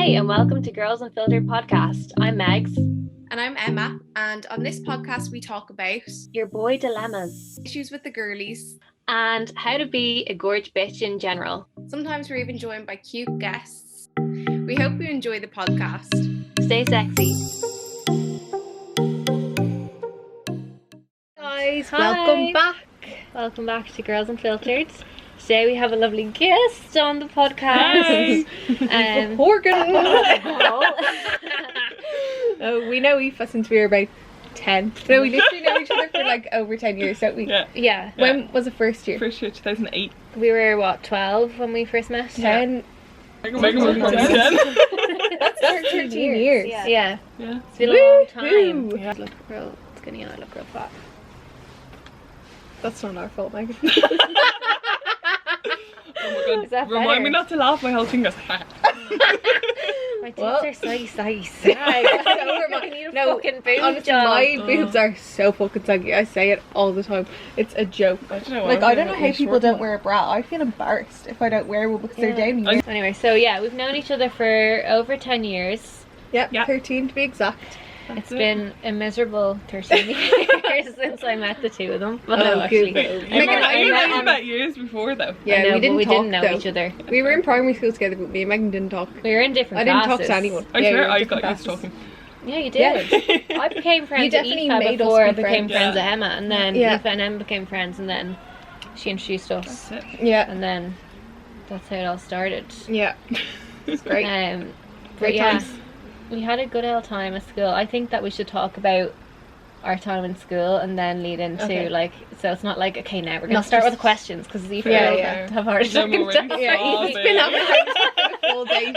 Hi, and welcome to Girls Unfiltered podcast. I'm Megs. And I'm Emma, and on this podcast we talk about Your boy dilemmas. issues with the girlies. And how to be a gorge bitch in general. Sometimes we're even joined by cute guests. We hope you enjoy the podcast. Stay sexy. Guys, Hi. welcome back. Welcome back to Girls Unfiltered. Today we have a lovely guest on the podcast. Aoife Horgan. Oh, we know Aoife since we were about 10. No, we literally know each other for like over 10 years, don't we? Yeah. When was the first year? First year, 2008. We were, 12 when we first met? 10. That's That's 13 years. Yeah. Yeah. It's been a long time. Woohoo. I look real skinny and I look real fat. That's not our fault, Megan. Oh my god. Is that Remind better? me not to laugh, my whole thing goes. My tits Well. are size. No, fucking boob honestly, job. my boobs are so fucking saggy. I say it all the time. It's a joke. I don't know. Like, I don't know how people don't wear a bra. I feel embarrassed if I don't wear one because they're Yeah. down here. Anyway, so yeah, we've known each other for over 10 years. Yep, Yeah. 13 to be exact. It's been a miserable 13 years since I met the two of them. But no, actually, good. I Megan, met- I I knew met you on- met years before though. Yeah, I know, we but didn't we talk didn't know though. each other. We were in primary school together, but me and Megan didn't talk. We were in different I didn't talk classes. to anyone. I Yeah, we swear were I in got different used to talking. Yeah, you Yeah. did. I became friends You with definitely Aoife made us before I be became friends. friends Yeah. with Emma, and then Yeah. Aoife and Emma became friends, and then she introduced us, That's it. Yeah, and then that's how it all started. yeah. It's great. But Great yeah, times. we had a good old time at school. I think that we should talk about our time in school and then lead into Okay. so it's not like, okay, now we're going Not to start with just- the questions because Aoife Yeah, will yeah. have hard No more time. really Yeah, sobbing. he's been having a hard time the whole day.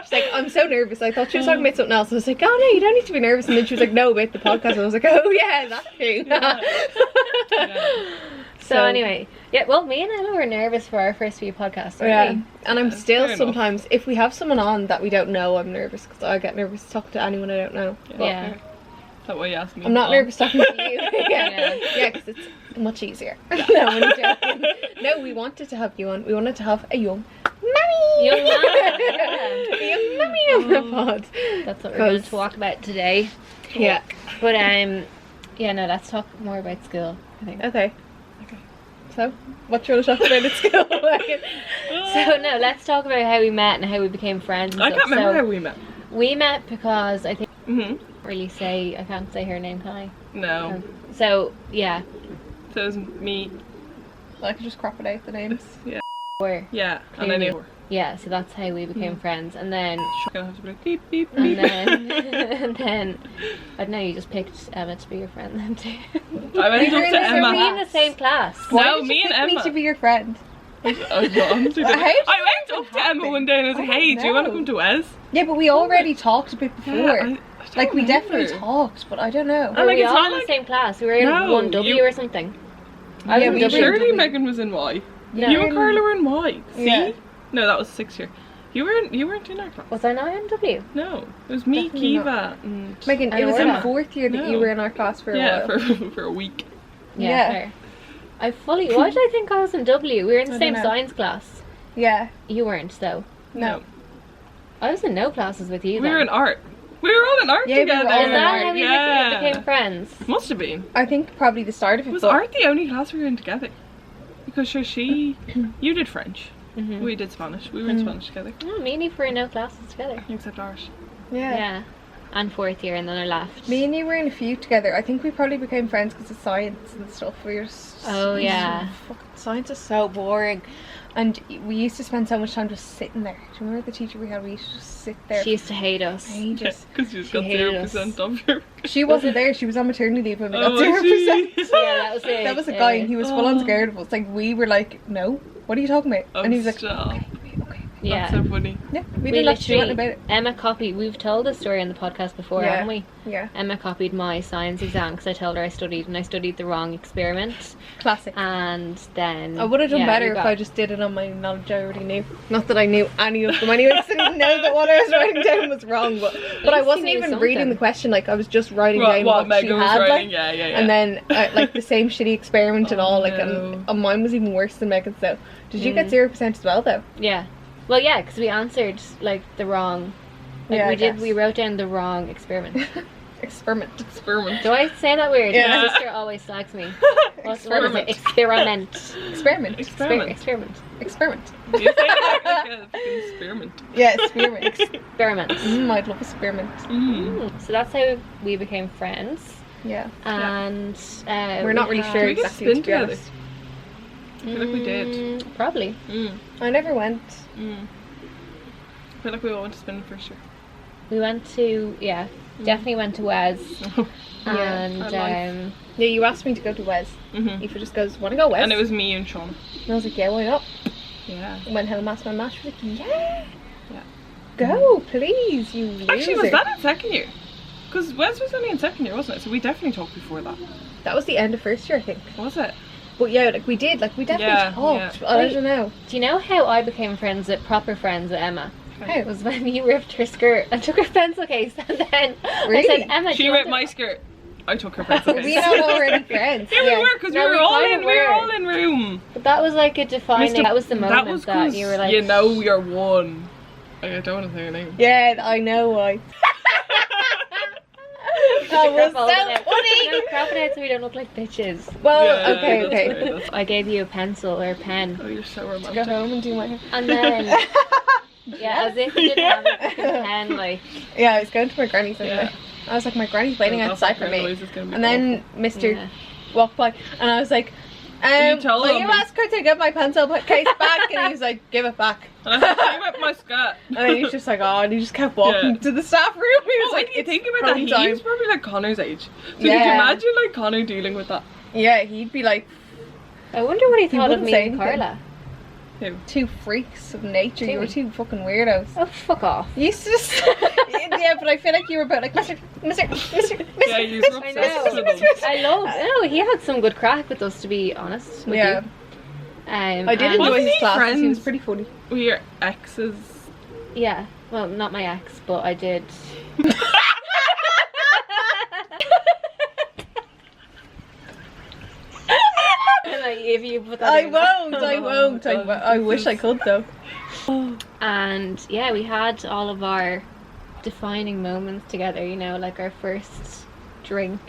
She's like, I'm so nervous. I thought she was talking about something else. I was like, oh no, you don't need to be nervous. And then she was like, no, about the podcast. I was like, oh yeah, that too. Yeah. So anyway, yeah, well, me and Emma were nervous for our first few podcasts, Yeah, weren't and I'm Yeah, still fair enough. sometimes, if we have someone on that we don't know, I'm nervous because I get nervous talking to anyone I don't know. Yeah. Is that why you asked me? I'm not Oh. nervous talking to you. Yeah. Yeah, because it's much easier. No, I'm only joking. No, we wanted to have you on. We wanted to have a young mummy. Young mummy. A young mummy on the pod. That's what we're going to 'Cause- talk about today. Yeah. But yeah, no, let's talk more about school, I think. Okay. Okay. So, what you want to talk about at school? So no, let's talk about how we met and how we became friends and I stuff. can't remember So how we met. we met because I think Mm-hmm. I can't say her name, can I? No. So yeah, So it was me. I could just crop it out the names. Yeah. or Yeah. And I Clearly. knew. yeah, so that's how we became friends, and then Gonna have to be like beep beep and beep. then and then I don't know, you just picked Emma to be your friend then too. I went You're up in to the We're Emma. in the same class. Why No, did you me and pick me Emma. to be your friend? I honestly How did. did I went up to Emma one day and I was like, I hey, don't do you want to know. come to Wes? Yeah, but we already talked a bit before. I don't Like, we definitely remember. talked, but I don't know. Were like, we it's all not in the like- same class? We were in No, 1W you- or something. I was Yeah, in we W. were- Surely Megan was in Y. No. You and Carla were in Y. See? Yeah. No, that was 6th year. You weren't in our class. Was I not in W? No, it was me, Definitely Kiva, and Megan, I it was know in that. 4th year that you No. were in our class for a yeah, while. for a week. Yeah. Fair. Why did I think I was in W? We were in the I same don't know. science class. Yeah. You weren't though. No. I was in no classes with you We then. were in art. We were all in art Yeah, we were together. all Is in that art, how we yeah. became friends? Must have been. I think probably the start of it. Was but art the only class we were in together? Because sure, you did French. Mm-hmm. We did Spanish. We were in Spanish together. Oh, me and you were in no classes together. Except art. Yeah. And 4th year, and then I left. Me and you were in a few together. I think we probably became friends because of science and stuff. We were Oh, yeah. Fucking science is so boring. And we used to spend so much time just sitting there. Do you remember the teacher we had? We used to just sit there She used to hate us. for ages. Because you just She got hated 0% off your. She wasn't there. She was on maternity leave when we got Oh, 0%. jeez. Yeah, that was it. That was a guy and he was full on Oh. scared of us. Like, we were like, no, what are you talking about? Oh, And he was like, stop. okay. Yeah. That's so funny. Yeah, we didn't like to do literally- anything about it. Emma copied. We've told this story on the podcast before, Yeah. haven't we? Yeah, Emma copied my science exam because I told her I studied the wrong experiment, classic. and then I would have done yeah, better we if got- I just did it on my knowledge I already knew. Not that I knew any of them anyway, 'cause I didn't know that what I was writing down was wrong. But I least you wasn't knew even something. reading the question, like, I was just writing What down what she Megan was had, writing, like. yeah. And then, like, the same shitty experiment and Oh, all, like, no. and mine was even worse than Megan's, though. Did you get 0% as well, though? Yeah. Well, yeah, because we answered like the wrong Like Yeah, I we did. guess. We wrote down the wrong experiment. Experiment. Experiment. Do I say that weird? Yeah. My sister always slags me. What is it? Experiment. Experiment. Experiment. Experiment. Experiment. You say it like a fucking experiment. Yeah, experiment. Experiment. I'd love experiment. So that's how we became friends. Yeah. And We're not really had- sure Did we get exactly, to spin be together? honest. I feel like we did. Probably. I never went. I feel like we all went to spin first year. We went to definitely went to Wes. And our life. Yeah, you asked me to go to Wes. Mm-hmm. Aoife just goes, want to go Wes? And it was me and Sean. And I was like, yeah, why not? Yeah. And when Helen asked my match, we were like, yeah. Yeah. Go, please, you loser. Actually, was that in second year? Because Wes was only in second year, wasn't it? So we definitely talked before that. That was the end of first year, I think. Was it? But yeah, like we did, like we definitely Yeah, talked. yeah. But I don't know. do you know how I became proper friends with Emma? How? It was when you ripped her skirt and took her pencil case, and then I Really? said, Emma, do She you ripped want my skirt. I took her pencil Were case. we not already friends? Yeah, we were, because No, we we were all kind of in. We were were. all in room. But that was like a defining. That was the moment That was that 'cause you were like, you know you're one. I don't want to say her name. Yeah, I know why. That was so funny. No, crop it out so we don't look like bitches. Well, Yeah, okay, that's okay. right, that's- I gave you a pencil or a pen, Oh, you're so Go romantic. home and do my hair. and then as if you didn't have a fucking pen, like Yeah, I was going to my granny's Yeah. anyway. I was like, my granny's waiting That's outside what for kind of me. noise it's gonna be And then Mr. yeah. walked by, and I was like, You told will you him. ask her to give my pencil case back? And he was like, give it back. And I said, "You ripped my skirt." And then he was just like, oh, and he just kept walking Yeah. to the staff room. He was Well, like, when you it's think about that, home he time. was probably like Connor's age. So could you Yeah. imagine like Connor dealing with that? Yeah, he'd be like, I wonder what he thought of wouldn't me say and anything. Carla. Who? two freaks of nature. You were Two. two fucking weirdos. Oh, fuck off. You used to just, yeah, but I feel like you were about like, Mr. Yeah, you were I obsessed know. with them. I love. No, he had some good crack with us, to be honest. With Yeah. you. I did and- enjoy Wasn't his he classes. He friends? was pretty funny. We your exes. Yeah. Well, not my ex, but I did. If you put that I in. won't. God, I wish I could though. And yeah, we had all of our defining moments together. You know, like our first drink.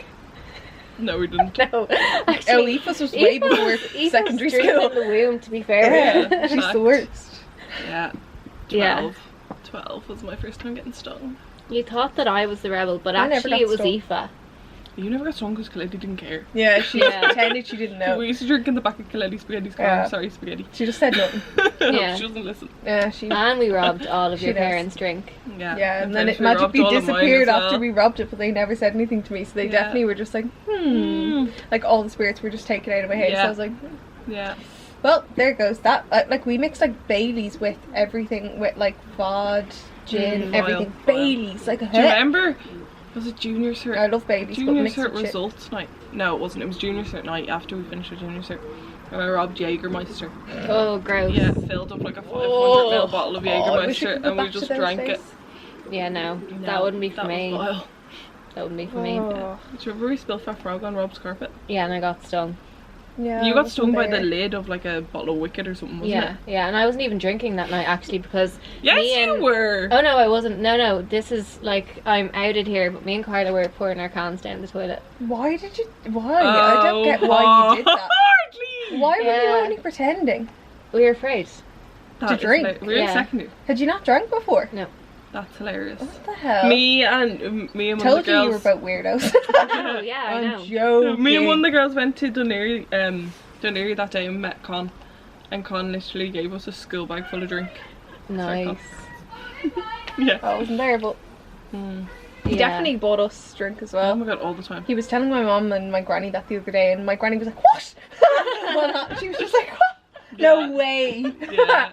No, we didn't. No, Oh, actually, Aoife's was way before Aoife's secondary drink school. in the womb. To be fair. Yeah, she's Fact. the worst. Yeah. 12. Yeah. 12 was my first time getting stung. You thought that I was the rebel, but I never actually got it was stung. Aoife. You never got stung because Kaledi didn't care. Yeah, she Yeah. pretended she didn't know. We used to drink in the back of Kaledi's Spaghetti's car. Yeah. Sorry, Spaghetti. She just said nothing. Yeah. She doesn't listen. Yeah, she. And we robbed all of She your does. parents' drink. Yeah. Yeah, and then it eventually magically robbed all of mine disappeared as after well. we robbed it, but they never said anything to me, so they Yeah. definitely were just like, Mm. like all the spirits were just taken out of my house. Yeah. So I was like, Yeah. well, there goes that. Like we mixed like Baileys with everything, with like vodka, gin, Mm, everything. vile. Baileys, like Do you remember? Was it junior cert? I love Baileys, but Junior mixed cert with shit. results night. No, it wasn't. It was junior cert night after we finished our junior cert. And I robbed Jägermeister. Oh, gross. Yeah, filled up like a 500 Oh. ml bottle of I wish I Jägermeister could go and we back to just those drank days. it. Yeah, no, No, that wouldn't be for that me. was vile. That wouldn't be for me. Oh. Do you remember we spilled fat frog on Rob's carpet? Yeah, and I got stung. Yeah, You I got wasn't stung by the there. lid of like a bottle of Wicked or something, wasn't Yeah, it? yeah, and I wasn't even drinking that night actually because Yes, me you and were. Oh no, I wasn't. No, this is like I'm outed here. But me and Carla were pouring our cans down the toilet. Why did you? Why? I don't get why you did that. Hardly. Why were you Yeah. only pretending? We were afraid. That is drink? hilarious. We were in Yeah. second year. Had you not drunk before? That's hilarious. What the hell? Me and one of the Told you you were girls. both weirdos. Oh yeah, I know. I'm joking. Me and one of the girls went to Dunleary that day and met Con. And Con literally gave us a school bag full of drink. Nice. Yeah. I wasn't there, but he Yeah. definitely bought us drink as Oh well. my god, all the time. He was telling my mum and my granny that the other day, and my granny was like, "What?" Well, not- she was just like, "What? No Yeah. way." Yeah.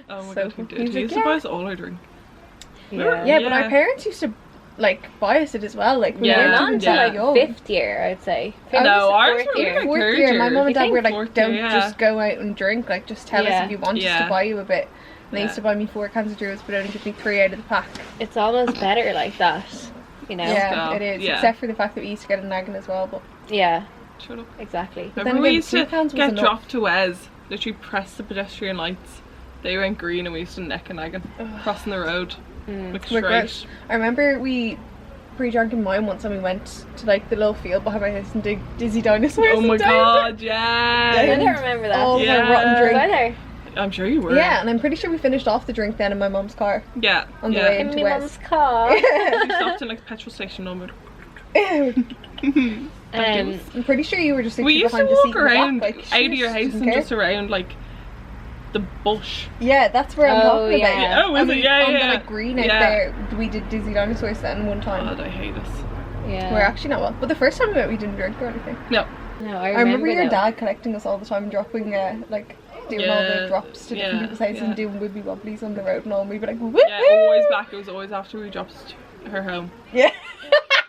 Oh my So god, he he did. was He like, used to "Yeah." buy us all our drink. Yeah. Yeah, but Yeah. our parents used to like buy us it as well. Like we Yeah. weren't Not even until Yeah. that young. fifth year, I'd say. I No, was ours fourth were year. like Fourth third year, my mum You and dad think were like, fourth "Don't year, yeah. just go out and drink. Like, just tell us Yeah. if you want us Yeah. to buy you a bit." And they used Yeah. to buy me 4 cans of Druids, but only give me 3 out of the pack. It's almost better like that, you know. Yeah, So, it is. yeah. Except for the fact that we used to get a nagging as well. But Yeah, Shut up. exactly. then Remember we again, used 2 to cans was get enough. dropped to Wes, literally press the pedestrian lights, They went green and we used to neck and nagging, crossing the road. Like We're straight. gross. I remember we pre-drank in mine once and we went to like the little field behind my house and did Dizzy Dinosaurs. Oh my and down god, there. I yeah. don't remember that. All Yeah. the rotten Was drink. I there? I'm sure you were. Yeah, and I'm pretty sure we finished off the drink then in my mum's car Yeah. on the yeah. way In into my Wes. mum's car. We stopped in like a petrol station on I'm pretty sure you were just like We used to behind the seat walk in the back, around like, out of your house didn't and care. just around like the bush. Yeah, that's where I'm Oh, talking yeah. about. Oh, was And it? we- Yeah, on yeah. the like green out Yeah. there, we did Dizzy Dinosaurs then one time. God, I hate us. Yeah. We're actually not well, but the first time we went, we didn't drink or anything. No. No, I remember your though. dad collecting us all the time, and dropping like doing all the Yeah, drops to different yeah, people's houses yeah. and doing wibbly wobblies on the road and all. And we'd be like, woo! Yeah, always back. It was always after we dropped her home. Yeah.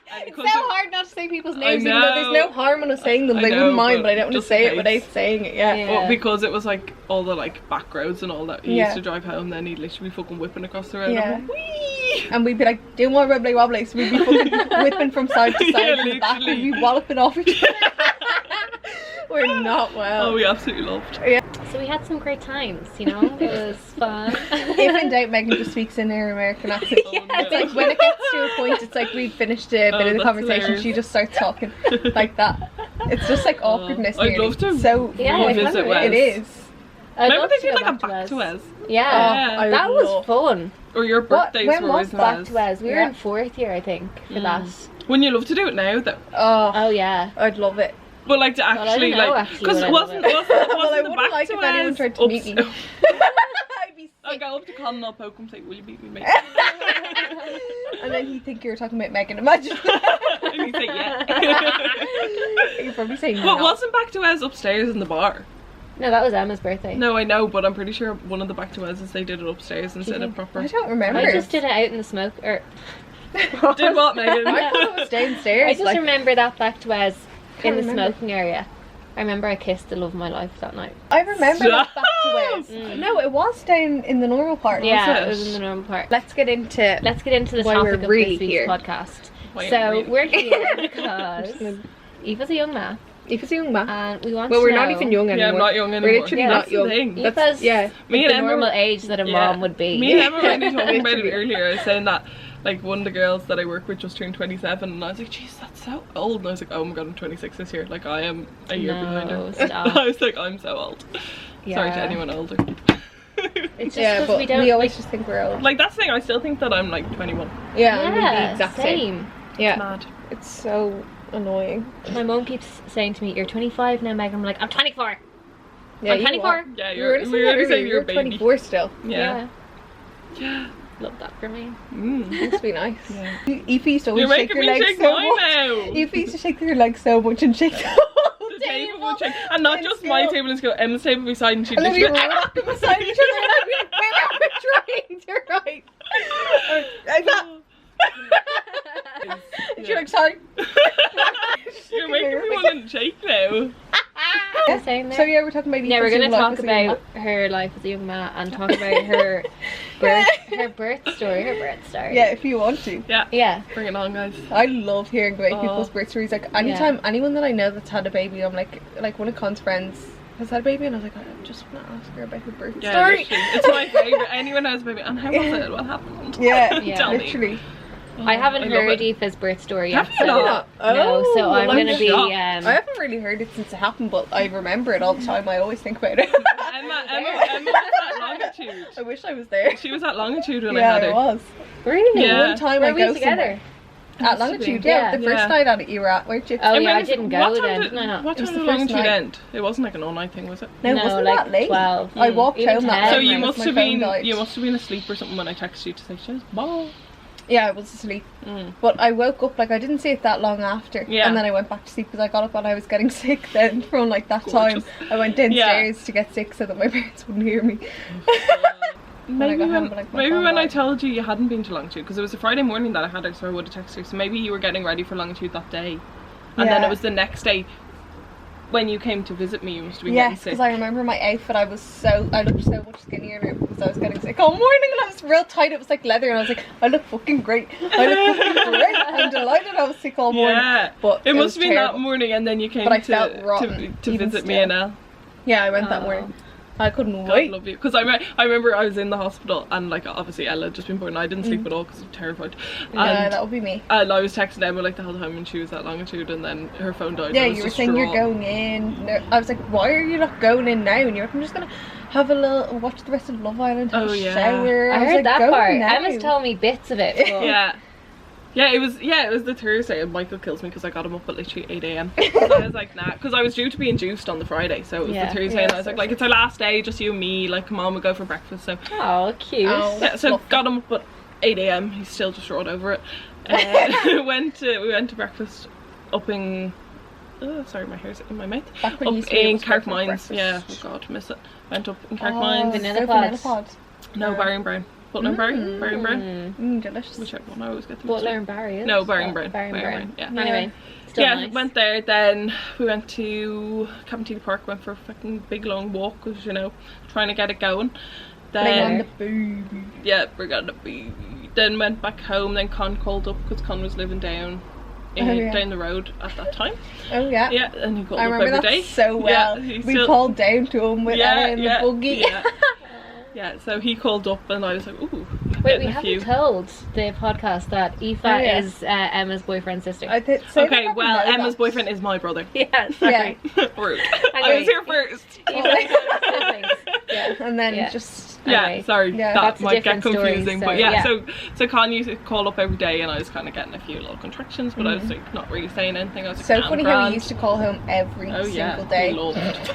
And It's because so it- hard not to say people's I names, even though there's know. no harm in us saying them. I They know, wouldn't mind, but but I don't want to just say in it without case. saying it. Yeah. Yeah. Well, because it was like all the like back roads and all that. He Yeah. used to drive home, then he'd literally be fucking whipping across the road. Yeah. I'm like, wee! And we'd be like, do more wibbly wobblies. We'd be fucking whipping from side to side Yeah, in the back. literally. We'd be walloping off each other. We're not well. Oh, we absolutely loved. So we had some great times, you know? It was fun. If in doubt, Megan just speaks in her American accent. Oh, no. It's like when it gets to a point, it's like we've finished a bit Oh, of the that's conversation, hilarious. she just starts talking like that. It's just like awkwardness. I'd nearly. love to So Yeah, I revisit can't Wes. it is. I'd Remember love they to did go like a back to Oh, Wes? Yeah. Yeah. I That would was love- fun. Or your What? birthdays When were was always that? Back Wes. to Wes. We were Yeah. in 4th year, I think, for that. Wouldn't you love to do it now though? Oh, Oh, yeah. I'd love it. But like to I don't actually know, like actually, because would I it love wasn't it. wasn't, wasn't Well, I the wouldn't back like to if anyone Wes tried to meet me. I'd be sick. go up to Colin, I'll poke him, say, "Will you beat me, mate?" And then he'd think you were talking about Megan. Imagine. And he'd say, "Yeah." You'd probably say no. But wasn't back to Wes upstairs in the bar? No, that was Emma's birthday. No, I know, but I'm pretty sure one of the back to Wes's they did it upstairs instead of proper. I don't remember. I just did it out in the smoke. Or Did what, Megan? I thought it was downstairs. I just like, remember that back to Wes in the remember. smoking area. I remember I kissed the love of my life that night. I remember that back to Wes. Mm. No, it was down in the normal part. Yeah, it? it was in the normal part. Let's get into. Let's get into the Why topic we're of really this week's here. podcast. Why So really? we're here because Aoife's a young man, Aoife's a young man. and we want Well, to we're know not even young anymore. Yeah, I'm not young anymore. We're literally Yeah, not that's the young. thing. Aoife's Yeah. Me the and Emma normal were- age that a Yeah. mom would be. Me and Emma were only talking about it Literally. earlier. I was saying that like one of the girls that I work with just turned 27 and I was like, "Jeez, that's so old." And I was like, "Oh my god, I'm 26 this year. Like I am a year behind her." No, stop. I was like, "I'm so old." Sorry to Yeah. anyone older. It's just Yeah, 'cause but we don't. we always like, just think we're old. Like that's the thing. I still think that I'm like 21. Yeah, and we're the yeah, exact same. same. Yeah, Mad. it's so annoying. My mom keeps saying to me, "You're 25 now, Megan." I'm like, "I'm 24. Yeah, I'm you 24." are. Yeah, We were you're. We were only saying you're a baby. 24 still. Yeah. Yeah. Love that for me. Mm. Must be nice. Yeah. Aoife used to always You're shake making her me legs shake so mine much. now. Aoife used to shake her legs so much and shake the whole The table table. would shake, and not in just my school. table in school, Emma's table beside, and she'd And then we were literally. rocking beside each other and I'd be like, we're trying to right. And she's like, sorry. You're making me want to shake now. You're saying there? So yeah, we're talking about Yeah, we're Aoife's gonna young life talk as a young about her life as a young man and talk about her birth story. Yeah, if you want to. Yeah. Bring it on, guys. I love hearing about Oh. people's birth stories. Like anytime anyone that I know that's had a baby, I'm like one of Con's friends has had a baby, and I was like, I just want to ask her about her birth Yeah, story. literally. It's my favourite. Anyone has a baby. And how was it? What happened? Yeah, Yeah. Tell me. literally. I haven't love heard it. Aoife's birth story yet. Have you not? No, so I'm I'm gonna be. shocked. I haven't really heard it since it happened, but I remember it all the time. I always think about it. Emma was at Longitude. I wish I was there. She was at Longitude when I Yeah, had I her. was. Really? Yeah. One time Were I we go together? somewhere. At Longitude, yeah. The first Yeah. night at it you were at, weren't you? Oh And yeah, when I was- didn't what go time then. did- No. What It was time the did first Longitude night. end? It wasn't like an all-night thing, was it? No, it No, wasn't like that late. 12. I walked Even home that 10. night. So you Right. must My have phone been died. asleep or something when I texted you to say she's ball. Yeah, I was asleep. Mm. But I woke up, like I didn't see it that long after. Yeah. And then I went back to sleep because I got up and I was getting sick then from like that Gorgeous. time. I went downstairs to get sick so that my parents wouldn't hear me. Maybe I got when, home, like, my maybe phone when I died. told you hadn't been to Longitude, because it was a Friday morning that I had her, so I would have texted her. So maybe you were getting ready for Longitude that day, and then Yeah. it was the next day when you came to visit me. You must have been Yes, getting sick. because I remember my outfit. I looked so much skinnier now because I was getting sick all morning and I was real tight. It was like leather and I was like, I look fucking great. I look fucking great. I'm delighted I was sick all morning. Yeah, But it was must have been terrible. that morning, and then you came But I felt rotten, to even visit me still. and Elle. Yeah, I went that Oh. morning. I couldn't God wait. love you. Because I remember I was in the hospital and like obviously Ella had just been born and I didn't sleep at all because I was terrified. Yeah, And that would be me. I was texting Emma like the whole time when she was at Longitude and then her phone died. Yeah, and I was you were saying you're distraught. going in. No, I was like, why are you not going in now? And you're like, I'm just gonna have a little watch the rest of Love Island, have a shower. I was heard like, that go part. now. Emma's told me bits of it. But Yeah, it was the Thursday and Michael kills me because I got him up at literally 8 a.m. So I was like, nah, because I was due to be induced on the Friday, so it was the Thursday and I was like, it's our last day, just you and me, like come on, we'll go for breakfast. So Oh, cute. yeah, so got him up at 8 a.m. He's still just rolled over it. We went to breakfast up in sorry, my hair's in my mouth. Back when you Up used to be able in to go for Carrickmines. breakfast. Yeah, oh god, miss it. Went up in Carrickmines. Vanilla go pods. vanilla pods. No, Barry and Brown. Butler and Brown. Delicious. Whichever one I always get them. Butler and Barry. No, Barry and Brown. Barry and Brown. Yeah. Anyway, still Yeah, nice. went there, then we went to Cabinteely Park, went for a fucking big long walk, because you know, trying to get it going. Bring on Then, the baby. yeah, bring on the baby. Then went back home, then Con called up, because Con was living down down the road at that time. Oh yeah. Yeah, and he called I up remember every that day. so well. Yeah, We called down to him with Ella in the buggy. Yeah. Yeah, so he called up and I was like, ooh. Wait, we haven't told the podcast that Aoife is Emma's boyfriend's sister. I think Okay, well, Emma's boyfriend is my brother. Yeah, sorry. Rude. I Anyway. was here first. Yeah. And then Yeah. just Yeah, Anyway. sorry, Yeah. that That's a might get different story, confusing, so, but yeah, yeah. so Con used to call up every day and I was kind of getting a few little contractions, but I was like not really saying anything. I was like, so "Nah, funny I'm how grand." we used to call home every Oh yeah, single day. loved.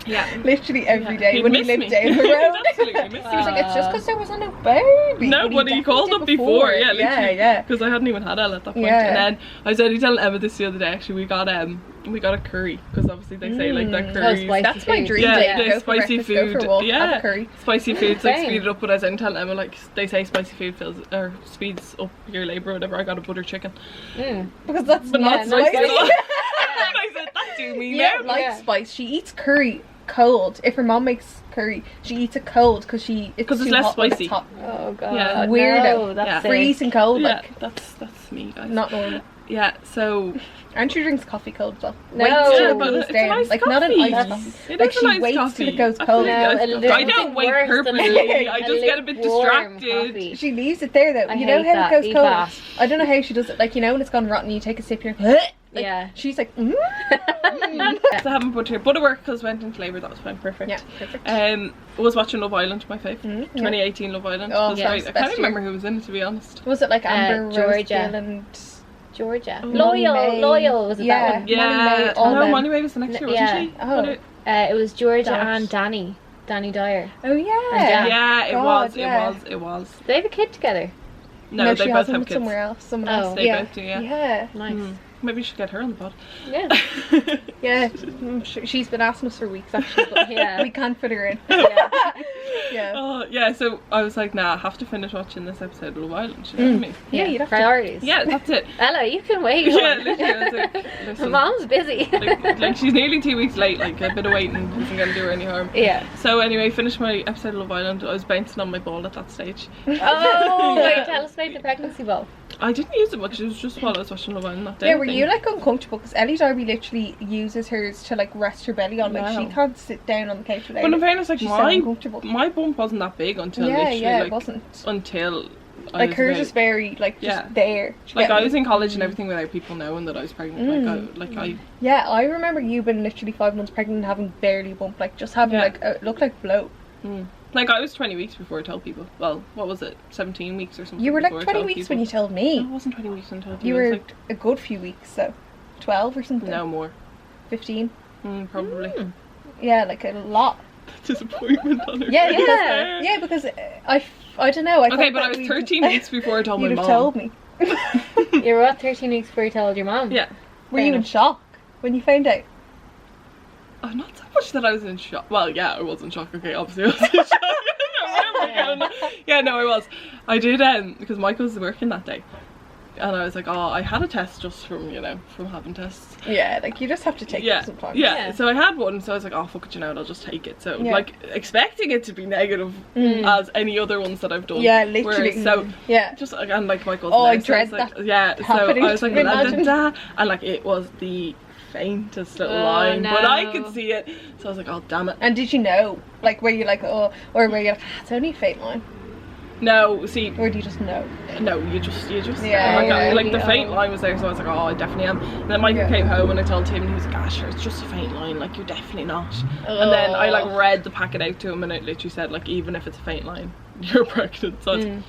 Yeah, Literally every day He'd when he miss lived me. down the He'd road. absolutely miss He was me. like, it's just because there wasn't a baby. No, but he definitely called did up before. Yeah, literally. Yeah. Because I hadn't even had Elle at that point. Yeah. And then I was only telling Emma this the other day. Actually, we got a curry because obviously they say like that curry. spicy That's my food. dream Yeah, day. the Go for spicy breakfast, go food. for a walk, Yeah, have a curry. spicy foods like Same. speed it up. But I was only telling Emma like they say spicy food speeds up your labour or whatever. I got a butter chicken. Because that's But not not spicy. spicy. And I said that do me Yeah, now. like Yeah. spice. She eats curry cold. If her mom makes curry, she eats it cold because it's 'Cause it's too less hot when spicy. it's hot. Oh god. Yeah. Weirdo. No, that's Yeah. sick. Freezing cold, Yeah, like that's me, guys. not normal. Yeah, so And she drinks coffee cold as well. No. Waits till Yeah, it but goes it's a down. nice Like not an coffee. iced That's- coffee. it Like is a she nice waits coffee. till it goes cold. No, Absolutely. a little I don't bit wait worse than purposely. I a just get a bit lukewarm distracted. coffee. She leaves it there though. I You know hate how that. it goes Eat cold? fast. I don't know how she does it. Like, you know when it's gone rotten, you take a sip and you're like, Yeah. she's like, So I haven't butterwork because went into labour. That was fine, perfect. Yeah, perfect. Was watching Love Island, my fave. Yeah. 2018 Love Island. Oh, Was yeah, right. it's I the can't best remember who was in it to be honest. Was it like Amber, Rose, Georgia. Gill and Georgia. Molly May. Loyal was it Yeah. that one? Molly Yeah, May, all no, them. Molly May was the next year, wasn't Yeah. she? Oh. What it- It was Georgia Gosh. and Danny Dyer. Oh yeah. And Jack. Yeah, it God, was. yeah. It was. Do they have a kid together? No, they she both has have them kids. somewhere else. Someone Oh. else. They Yeah. both do, yeah. Yeah. Nice. Maybe we should get her on the pod. Yeah. Yeah. She's been asking us for weeks actually, but Yeah. we can't fit her in. Yeah. Yeah. Oh, yeah, so I was like, nah, I have to finish watching this episode of Love Island. You know what I mean? Yeah, you'd have to. Priorities. Yeah, that's it. Ella, you can wait. Yeah, literally. I was like, Her listen, mom's busy. like she's nearly 2 weeks late. Like a bit of waiting isn't going to do her any harm. Yeah. So anyway, finished my episode of Love Island. I was bouncing on my ball at that stage. Oh, Yeah. wait, tell us about the pregnancy ball. I didn't use it much. It was just while I was watching Love Island that day. Yeah, I were think. you like uncomfortable? Because Ellie Darby literally uses hers to like rest her belly on. Like Wow. she can't sit down on the couch without But in it. fairness, like She's so my uncomfortable. bump wasn't that big until Yeah, literally yeah, like it wasn't. until I Like was hers about- is very like just Yeah. there. Do you like get I me? was in college and everything without people knowing that I was pregnant. Like I Yeah, I remember you being literally 5 months pregnant and having barely a bump, like just having Yeah. like it looked like blow. like I was 20 weeks before I told people. Well, what was it? 17 weeks or something. You were like before I 20 told weeks people. when you told No, me. it wasn't 20 weeks until You it was were like a good few weeks, so 12 or something. no more. 15. Probably. Yeah, like a lot. Disappointment on her Yeah, face. because, yeah, because I don't know. I Okay, thought but that I was we'd- 13 weeks before I told my You'd mom. have told me. You were what, 13 weeks before you told your mom? Yeah. Were you in shock when you found out? Oh, not so much that I was in shock. Well, yeah, I was in shock. Okay, obviously I was in shock. Yeah, no, I was. I did, because Michael was working that day. And I was like, oh, I had a test just from, from having tests. Yeah, like you just have to take it sometimes. Yeah, so I had one, so I was like, oh, fuck it, I'll just take it. So, Yeah. like, expecting it to be negative as any other ones that I've done. Yeah, literally. Whereas, so, Yeah. just, and like Michael's Oh, I next, dread like, that yeah, so happening, I was like, imagine. and like, it was the faintest little Oh, line, but I no. could see it, so I was like, oh damn it. And did you know? Like, were you like, oh, or were you like, it's only a faint line? No, see, Or do you just know? no, you just Yeah, like, yeah, like the yeah. faint line was there, so I was like, oh, I definitely am. And then Michael Yeah. came home and I told him, and he was like, ah, sure, it's just a faint line, like you're definitely not. And then I like read the packet out to him, and it literally said like, even if it's a faint line, you're pregnant. So it's,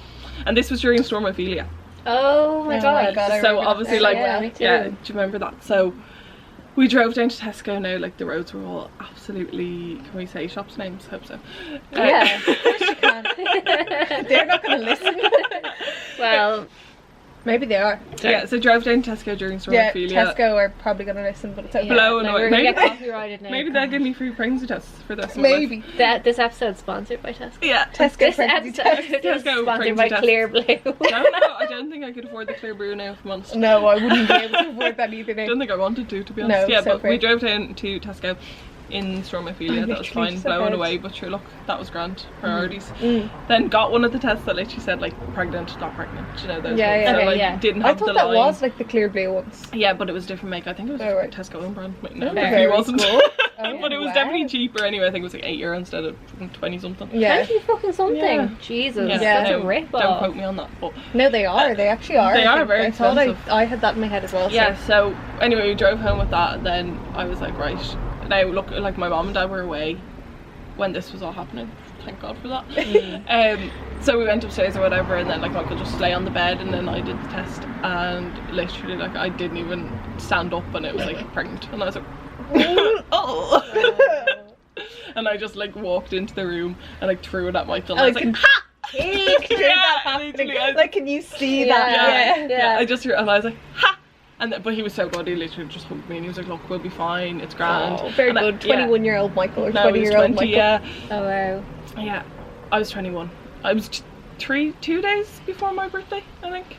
and this was during Stormophilia. Oh my Oh god. my God, I So remember obviously that. like Yeah, me too. yeah, do you remember that? So we drove down to Tesco now, like the roads were all absolutely, can we say shops names? Hope so. Yeah. Of course you can. They're not going to listen. Well, Maybe they are. Yeah, so drove down to Tesco during Yeah, Stormophilia. Tesco are probably going to listen, but it's okay. yeah, Blown no, away. we're gonna Maybe- get copyrighted now. Maybe they'll give me free pregnancy tests for this. of my life. Maybe. This episode's sponsored by Tesco. Yeah. Tesco This pregnancy episode test. is Tesco sponsored pregnancy by test. Clear Blue. No, I don't think I could afford the clear brew now for months. No, I wouldn't be able to afford that either. I Now. don't think I wanted to be honest. No, Yeah, so but we fair. drove down to Tesco in Stormophilia. That was literally fine, just blown ahead. away. But sure, look, that was grand. Priorities. Mm. Then got one of the tests that literally said like pregnant, not pregnant. You know those. Yeah, ones. yeah. So Okay, like yeah. didn't I have thought the that line. was like the clear blue ones. Yeah, but it was different make. I think it was Oh, right. Tesco own brand. Wait, no, Okay. maybe Very it wasn't. cool. Oh, But it was wow. definitely cheaper anyway. I think it was like €8 instead of 20 something. Yeah. 20 fucking something. Yeah. Jesus, Yeah, Yeah. that's no, a rip don't off. quote me on that. But No, they are. They actually are. They I are think. very I thought expensive. I had that in my head as well. So. yeah, so anyway, we drove home with that, and then I was like, right, now look, like my mom and dad were away when this was all happening. Thank God for that. So we went upstairs or whatever, and then like Michael just lay on the bed, and then I did the test, and literally like I didn't even stand up, and it was like pregnant, and I was like, oh. And I just like walked into the room and like threw it at Michael, and I was like, ha! Picture Yeah, that happening. literally, I- Like, can you see Yeah. that? Yeah, Yeah. yeah. I just threw it, and I was like, ha! And then, but he was so good, he literally just hugged me and he was like, look, we'll be fine, it's grand. Oh, very And good. yeah. 21-year-old Michael or No, he was 20-year-old 20, Michael. yeah. Oh wow. Yeah, I was 21. I was 2 days before my birthday, I think.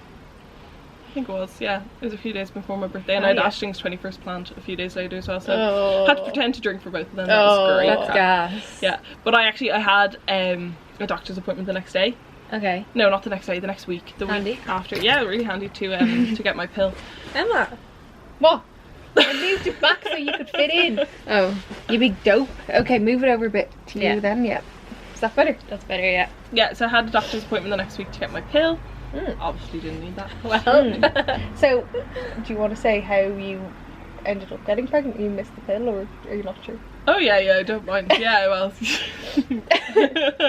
I think it was, yeah. It was a few days before my birthday, and Oh, I had yeah. Ashling's 21st planned a few days later as well, so Oh. had to pretend to drink for both of them. That was Oh, great. That's gas. Yeah, but I had a doctor's appointment the next day. Okay. No, not the next day, the next week. The Handy. week after. Yeah, really handy to get my pill. Emma. What? I moved it back so you could fit in. Oh, You big dope. Okay, move it over a bit to Yeah. you then, yeah. Is that better? that's better. Yeah. Yeah, so I had a doctor's appointment the next week to get my pill. Mm. Obviously didn't need that. Well. So, do you want to say how you ended up getting pregnant? You missed the pill, or are you not sure? Oh yeah, I don't mind. Yeah, well.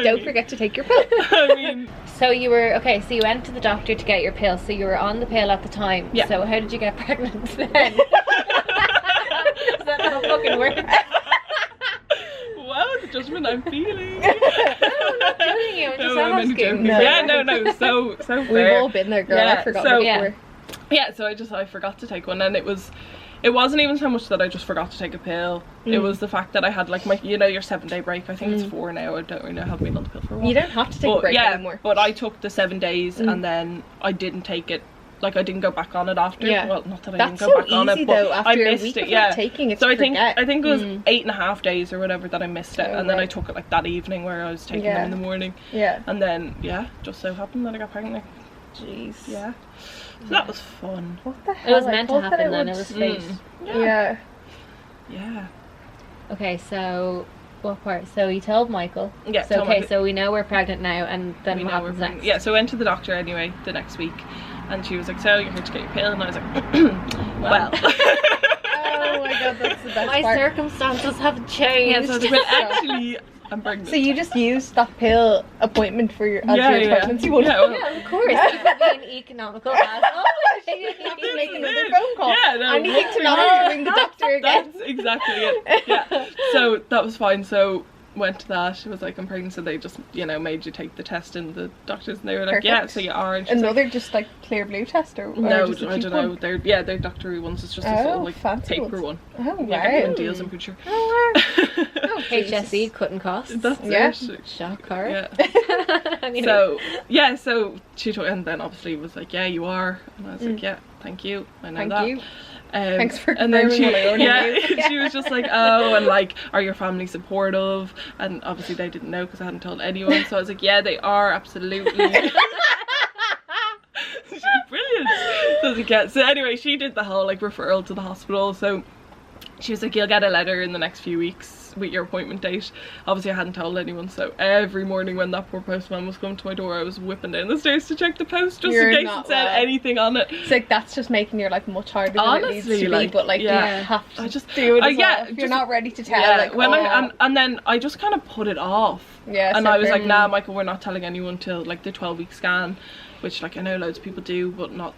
Don't forget to take your pill. I mean, So you were okay. So you went to the doctor to get your pill. So you were on the pill at the time. Yeah. So how did you get pregnant then? Does that not fucking work? wow, the judgment I'm feeling. I'm not judging you. I'm just I'm only asking. joking. No. Yeah, no, so fair. We've all been there, girl. Yeah, I forgot so- before. Yeah, so I forgot to take one, and it wasn't even so much that I just forgot to take a pill. It was the fact that I had like my, you know, your 7-day break. I think it's 4 now. I don't really know. I haven't been on the pill for a while. You don't have to take a But break yeah, anymore. but I took the 7 days and then I didn't take it. Like I didn't go back on it after. Yeah. Well, not that I That's didn't go so back on easy it, but though. I After a missed week it. of Yeah. not taking it, So I to forget. think it was 8.5 days or whatever that I missed it, Oh, and then I right. took it like that evening where I was taking Yeah. them in the morning, Yeah. and then yeah, just so happened that I got pregnant. Jeez. Yeah. So that was fun. What the hell? It was I meant to thought that happen then. would- It was fate. Yeah. Yeah. Okay, so what part? So you told Michael. Yeah, So told okay, Michael. so we know we're pregnant now, and then We what know we're happens pregnant. next? Yeah, so I went to the doctor anyway the next week, and she was like, "So you're here to get your pill?" And I was like, "Well." Oh my god, that's the best My part. circumstances have Yeah, changed. so I was like, "Well, actually, I'm pregnant." So you just used that pill appointment for your as Yeah, your yeah. pregnancy one. Yeah, well- Yeah, of course. People being economical assholes. She didn't have to make This is another it. phone call. Yeah, no, Anything to no, not ring the doctor again. That's exactly it. Yeah. So that was fine. So went to that. She was like, "I'm pregnant," so they just, you know, made you take the test, and the doctors, and they were like, "Yeah, Perfect. so you are." And she's like, Another just like clear blue test or no, just a I cheap don't know. one? They're doctory ones. It's just a Oh, little like fancy paper ones. one. Oh Yeah, get wow. them deals, I'm pretty sure. Oh HSE cutting costs. That's Yeah. it. Shocker. Yeah. Anyway. So yeah, so she told, and then obviously was like, "Yeah, you are," and I was like, "Yeah, thank you, I know Thank that." you. Thanks for and then confirming she, what I already yeah, knew. she was just like, "Oh, and like, are your family supportive?" And obviously they didn't know because I hadn't told anyone. So I was like, "Yeah, they are absolutely." She's brilliant. So I was like, yeah. So anyway, she did the whole like referral to the hospital. So she was like, you'll get a letter in the next few weeks with your appointment date. Obviously I hadn't told anyone, so every morning when that poor postman was coming to my door, I was whipping down the stairs to check the post just You're in case not it said well. anything on it. It's like that's just making your life much harder than it needs Honestly, to be, like, but like yeah. you have to I just do it as yeah, well. If you're just- not ready to tell, Yeah, like when oh, and then I just kind of put it off. yeah, And so I was fair. like, nah, Michael, we're not telling anyone till like the 12-week scan, which like I know loads of people do, but not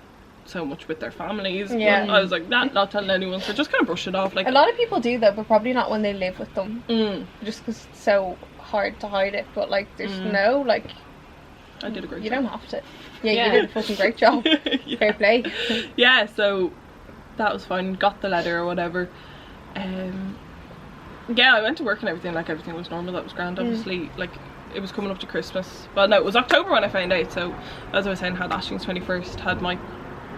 so much with their families. Yeah. But I was like, nah, not telling anyone, so just kind of brush it off. Like, a lot of people do though, but probably not when they live with them, mm, just because it's so hard to hide it. But like, there's Mm. no like, I did a great you job. don't have to. Yeah, Yeah. you did a fucking great job. Yeah. Fair play. Yeah, so that was fine. Got the letter or whatever. Yeah, I went to work and everything. Like everything was normal. That was grand. Obviously, like it was coming up to Christmas. Well, no, it was October when I found out. So as I was saying, had Ashling's 21st, had my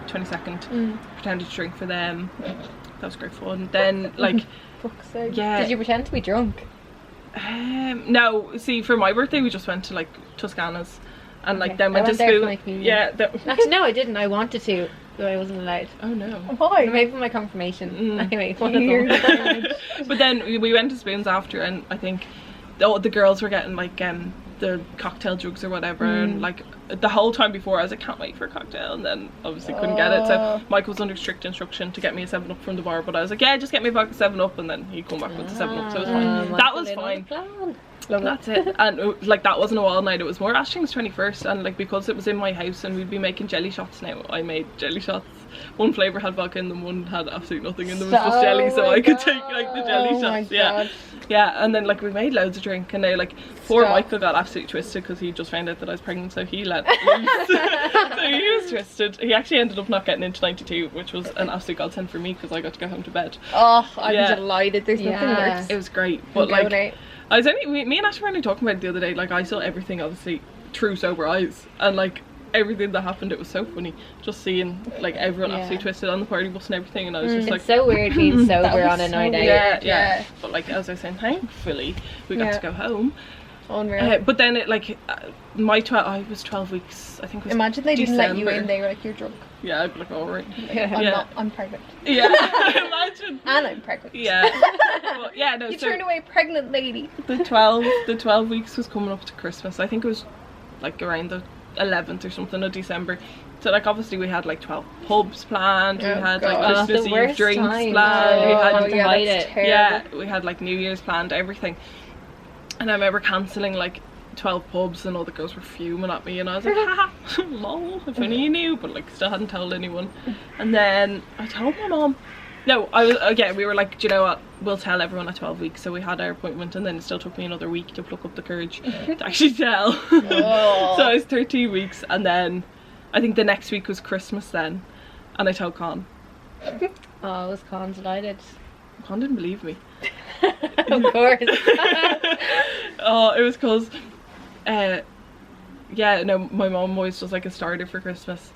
22nd. Pretended to drink for them. That was great fun. Then like, Fuck's sake. yeah. Did you pretend to be drunk? No, see, for my birthday we just went to like Toscana's, and like Okay. then I went to went there for school. my communion. Yeah. Actually, no, I didn't. I wanted to, but I wasn't allowed. Oh no. Why? Maybe for my confirmation. Mm. Anyway, one of Weird. them. But then we went to Spoons after, and I think the girls were getting like the cocktail drugs or whatever, and like the whole time before I was like, can't wait for a cocktail, and then obviously couldn't get it. So Oh. Michael was under strict instruction to get me a 7-Up from the bar, but I was like, yeah, just get me a pack of 7-Up, and then he'd come back with the 7-Up, so it was fine. That was fine. That's it. And like that wasn't a wild night, it was more Ashling's 21st, and like because it was in my house and we'd be making jelly shots now, I made jelly shots. One flavour had vodka in them, one had absolutely nothing in them, it was just jelly, so Oh I my could take like the jelly Oh my shots. Yeah. God. Yeah, and then like we made loads of drink, and now like poor Stop. Michael got absolutely twisted because he just found out that I was pregnant, so he let loose. So he was twisted. He actually ended up not getting into 92, which was an absolute godsend for me because I got to go home to bed. Oh, I'm Yeah. delighted. There's nothing Yeah. worse. It was great, than but like going out. I was only me and Ash were only talking about it the other day. Like I saw everything obviously through sober eyes, and like everything that happened, it was so funny just seeing like everyone Yeah. absolutely twisted on the party bus and everything, and I was just like, It's so weird being That sober was on a so night out. weird. yeah. Yeah. But like as I was saying, thankfully we got Yeah. to go home. Unreal. But then it like I was 12 weeks. I think. It was Imagine they didn't let you December. in. They were like, "You're drunk." Yeah, I'd be like, all right. I'm Yeah. not. I'm pregnant. Yeah, imagine. And I'm pregnant. Yeah. But yeah, no. You so turn away pregnant lady. the 12 weeks was coming up to Christmas. I think it was like around the 11th or something of December. So like obviously we had like 12 pubs planned. We Oh, had God. like Oh, Christmas the Eve worst drinks time. planned. We Oh, had yeah, hide that's it. yeah, we had like New Year's planned, everything. And I remember cancelling like 12 pubs, and all the girls were fuming at me, and I was like, haha, lol, if only you knew, but like still hadn't told anyone. And then I told my mom. No, I was again. We were like, do you know what? We'll tell everyone at 12 weeks. So we had our appointment, and then it still took me another week to pluck up the courage to actually tell. Oh. So I was 13 weeks, and then I think the next week was Christmas then, and I told Con. Oh, I was Con delighted. Con didn't believe me. Of course. Oh, it was because, yeah, no, my mom always does like a starter for Christmas,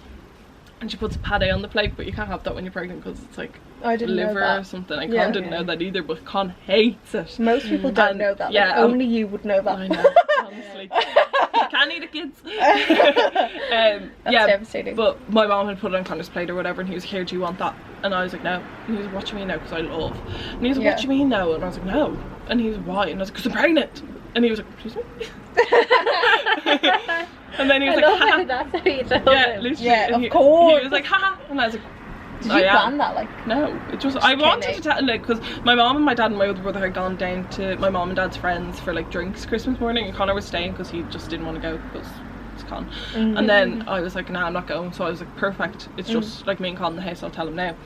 and she puts a pate on the plate, but you can't have that when you're pregnant because it's like I didn't know liver that. or something. And Yeah. Con didn't know that either, but Con hates it. Most people don't And, know that. yeah, Like, only you would know that. I know, honestly. You can't eat it, kids. That's Yeah, devastating. but my mom had put it on Connor's plate or whatever, and he was like, here, do you want that? And I was like, no. And he was like, what do you mean no? Because I love. And he was like, Yeah. what do you mean no? And I was like, no. And he was like, why? And I was like, because I'm pregnant. And he was like, excuse me? And then he was I like, love haha. how that's how you told Yeah, him. literally. Yeah, And of he course. was like, haha. And I was like, Did I you am. plan that? Like, No, it just I came wanted out. to tell, like, because my mom and my dad and my other brother had gone down to my mom and dad's friends for like drinks Christmas morning, and Connor was staying because he just didn't want to go because it's Con. And then I was like, nah, I'm not going. So I was like, perfect. It's just like me and Con in the house. I'll tell him now.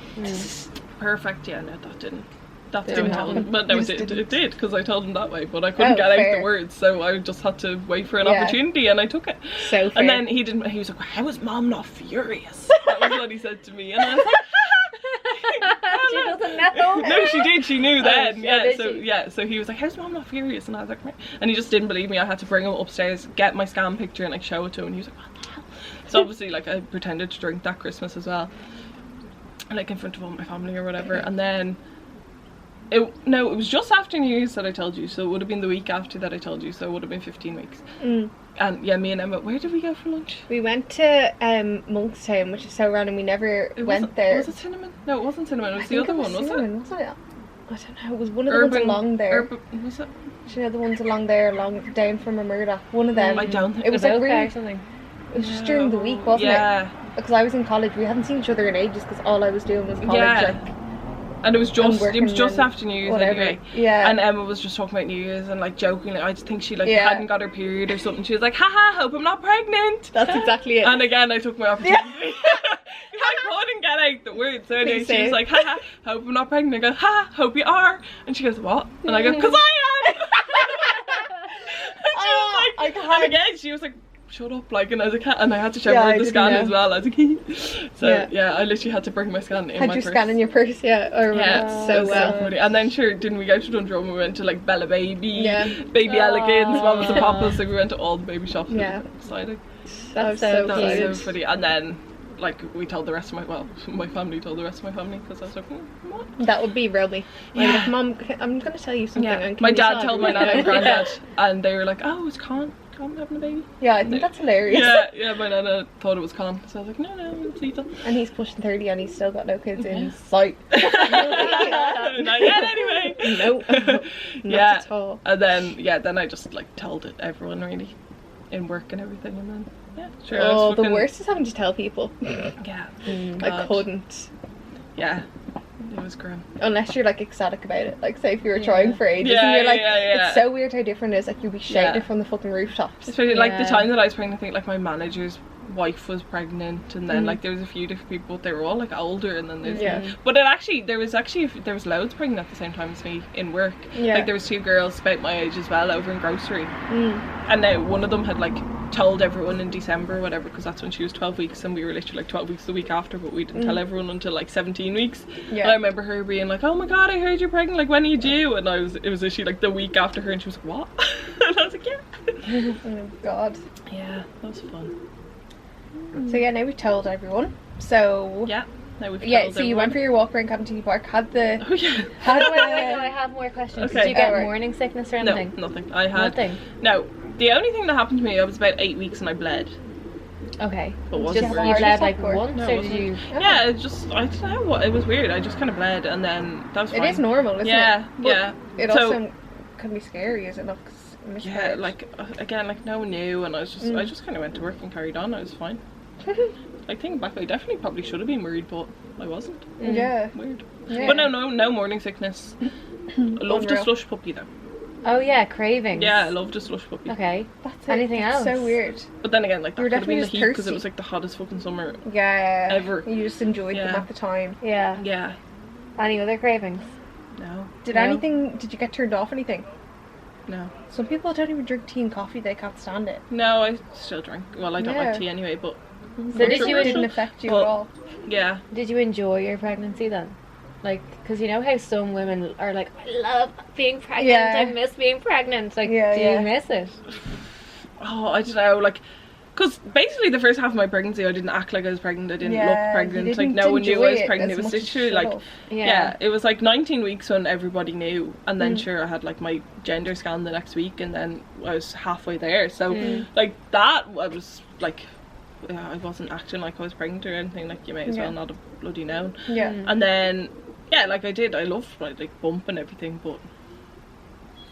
Perfect. Yeah, no, that didn't Didn't tell him. happen. But no, You it just did. didn't. It did because I told him that way, but I couldn't Oh, get out fair. the words, so I just had to wait for an Yeah. opportunity, and I took it. so fair. And then he didn't. He was like, "How is Mom not furious?" That was what he said to me, and I was like. She doesn't know. No, she did. She knew then. yeah, Yeah. did So she? yeah. So he was like, "How's Mom not furious?" And I was like, "Meh." And he just didn't believe me. I had to bring him upstairs, get my scan picture, and like show it to him. And he was like, "What the hell?" So obviously, like, I pretended to drink that Christmas as well, like in front of all my family or whatever. And then, it was just after New Year's that I told you. So it would have been the week after that I told you. So it would have been 15 weeks. And yeah, me and Emma, where did we go for lunch? We went to Monkstown, which is so random. We never went there. Was it Cinnamon? No, it wasn't Cinnamon. It was I the think other it was one, wasn't it? cinnamon, wasn't it? I don't know. It was one of the ones along there. Was it? Do you know the ones along there, down from Murdoch? One of them. I don't think It was like okay really. or something. It was just during the week, wasn't Yeah. it? Because I was in college. We hadn't seen each other in ages because all I was doing was college. Yeah. Like, And it was just working after New Year's whatever. anyway. Yeah. And Emma was just talking about New Year's and like joking. Like, I just think she like Yeah. hadn't got her period or something. She was like, haha, hope I'm not pregnant. That's exactly it. And again, I took my opportunity. I couldn't get out the word. So anyway, Please she say was it. like, haha, hope I'm not pregnant. I go, haha, hope you are. And she goes, what? And I go, because I am. And she was I like, can't. and again, she was like, shut up, like, and I was like, and I had to show Yeah, her I the didn't scan know. as well. I was like, so Yeah. I literally had to bring my scan in Had my your purse. scan in your purse? Yeah. I remember Yeah, that it so was well. funny. And then sure, didn't we go to Dundrum? We went to like Bella Baby, Yeah. Baby Elegance, Mama's and Aw. Papa's. So we went to all the baby shops. Yeah. It was exciting. I was That's so so That was excited. so funny. And then like we told the rest of my family told the rest of my family because I was like, what? That would be real me. Yeah. Like, Mom, I'm going to tell you something. Yeah. and can My you dad tell told my everyone?" nana and granddad, and they were like, oh, it's Con having a baby. Yeah, I think that's hilarious. Yeah, my nana thought it was Con, so I was like, no, it's Lethal. And he's pushing 30 and he's still got no kids in sight. Not yet, anyway. No, not Yeah. at all. And then I just like told it everyone really, in work and everything, and then sure. I Oh, was the fucking- worst is having to tell people. Yeah. I God. couldn't. Yeah. It was grim. Unless you're like ecstatic about it. Like, say if you were trying for ages Yeah, and you're like, yeah. it's so weird how different it is. Like, you'd be shouting Yeah. it from the fucking rooftops. Especially like the Yeah. time that I was pregnant, I think like my manager's wife was pregnant, and then Mm. like there was a few different people, but they were all like older, and then there's Yeah. But there was loads pregnant at the same time as me in work. Yeah. Like there was two girls about my age as well over in grocery, Mm. and now one of them had like told everyone in December or whatever, because that's when she was 12 weeks and we were literally like 12 weeks the week after, but we didn't tell everyone until like 17 weeks. Yeah. And I remember her being like, oh my god, I heard you're pregnant, like when are you due? And it was literally like the week after her, and she was like, what? And I was like, yeah. Oh, God. Yeah, that was fun. So, yeah, now we've told everyone. So, Yeah, now we've yeah, told so you went everyone. for your walk around Caventini Park, had the... Oh yeah. Had Wait, the no, I have more questions. Okay. Did you get Alright. morning sickness or No, anything? nothing. I had Nothing. no. The only thing that happened to me, I was about 8 weeks and I bled. Okay. But Did wasn't you have a really. You heart bled attack like or- once, No, or it did wasn't. you? Yeah, it just I don't know what it was weird. I just kind of bled, and then that was fine. It is normal, isn't Yeah, it? But yeah. It So- also can be scary, is it not? 'Cause Yeah, miscarriage. like again, like no one knew, and I just kind of went to work and carried on. I was fine. Like thinking back, I definitely probably should have been worried, but I wasn't. Yeah. Weird. Yeah. But no morning sickness. I loved a Unreal. slush puppy though. Oh yeah, cravings. Yeah, I loved a slush puppy. Okay. That's it. Anything That's else? so weird. But then again, like that You were could have been the definitely heat just because it thirsty. was like the hottest fucking summer. Yeah. Ever. You just enjoyed them Yeah. at the time. Yeah. Yeah. Any other cravings? No. Did No. did you get turned off anything? No. Some people don't even drink tea and coffee, they can't stand it. No, I still drink. Well, I don't Yeah. like tea anyway, but So did you It didn't affect you Well, at all. yeah. Did you enjoy your pregnancy then? Like, because you know how some women are like, I love being pregnant, Yeah. I miss being pregnant. Like, Yeah, do yeah. you miss it? Oh, I don't know, like, because basically the first half of my pregnancy, I didn't act like I was pregnant. I didn't Yeah, look you pregnant. Like, didn't no one knew I enjoy was it pregnant. as It was much as you literally like, should have. yeah, it was like 19 weeks when everybody knew, and then sure, I had like my gender scan the next week, and then I was halfway there. So, like that, I was like, I wasn't acting like I was pregnant or anything. Like, you may as well not have bloody known. Yeah. And then, yeah, like I did. I loved my like bump and everything, but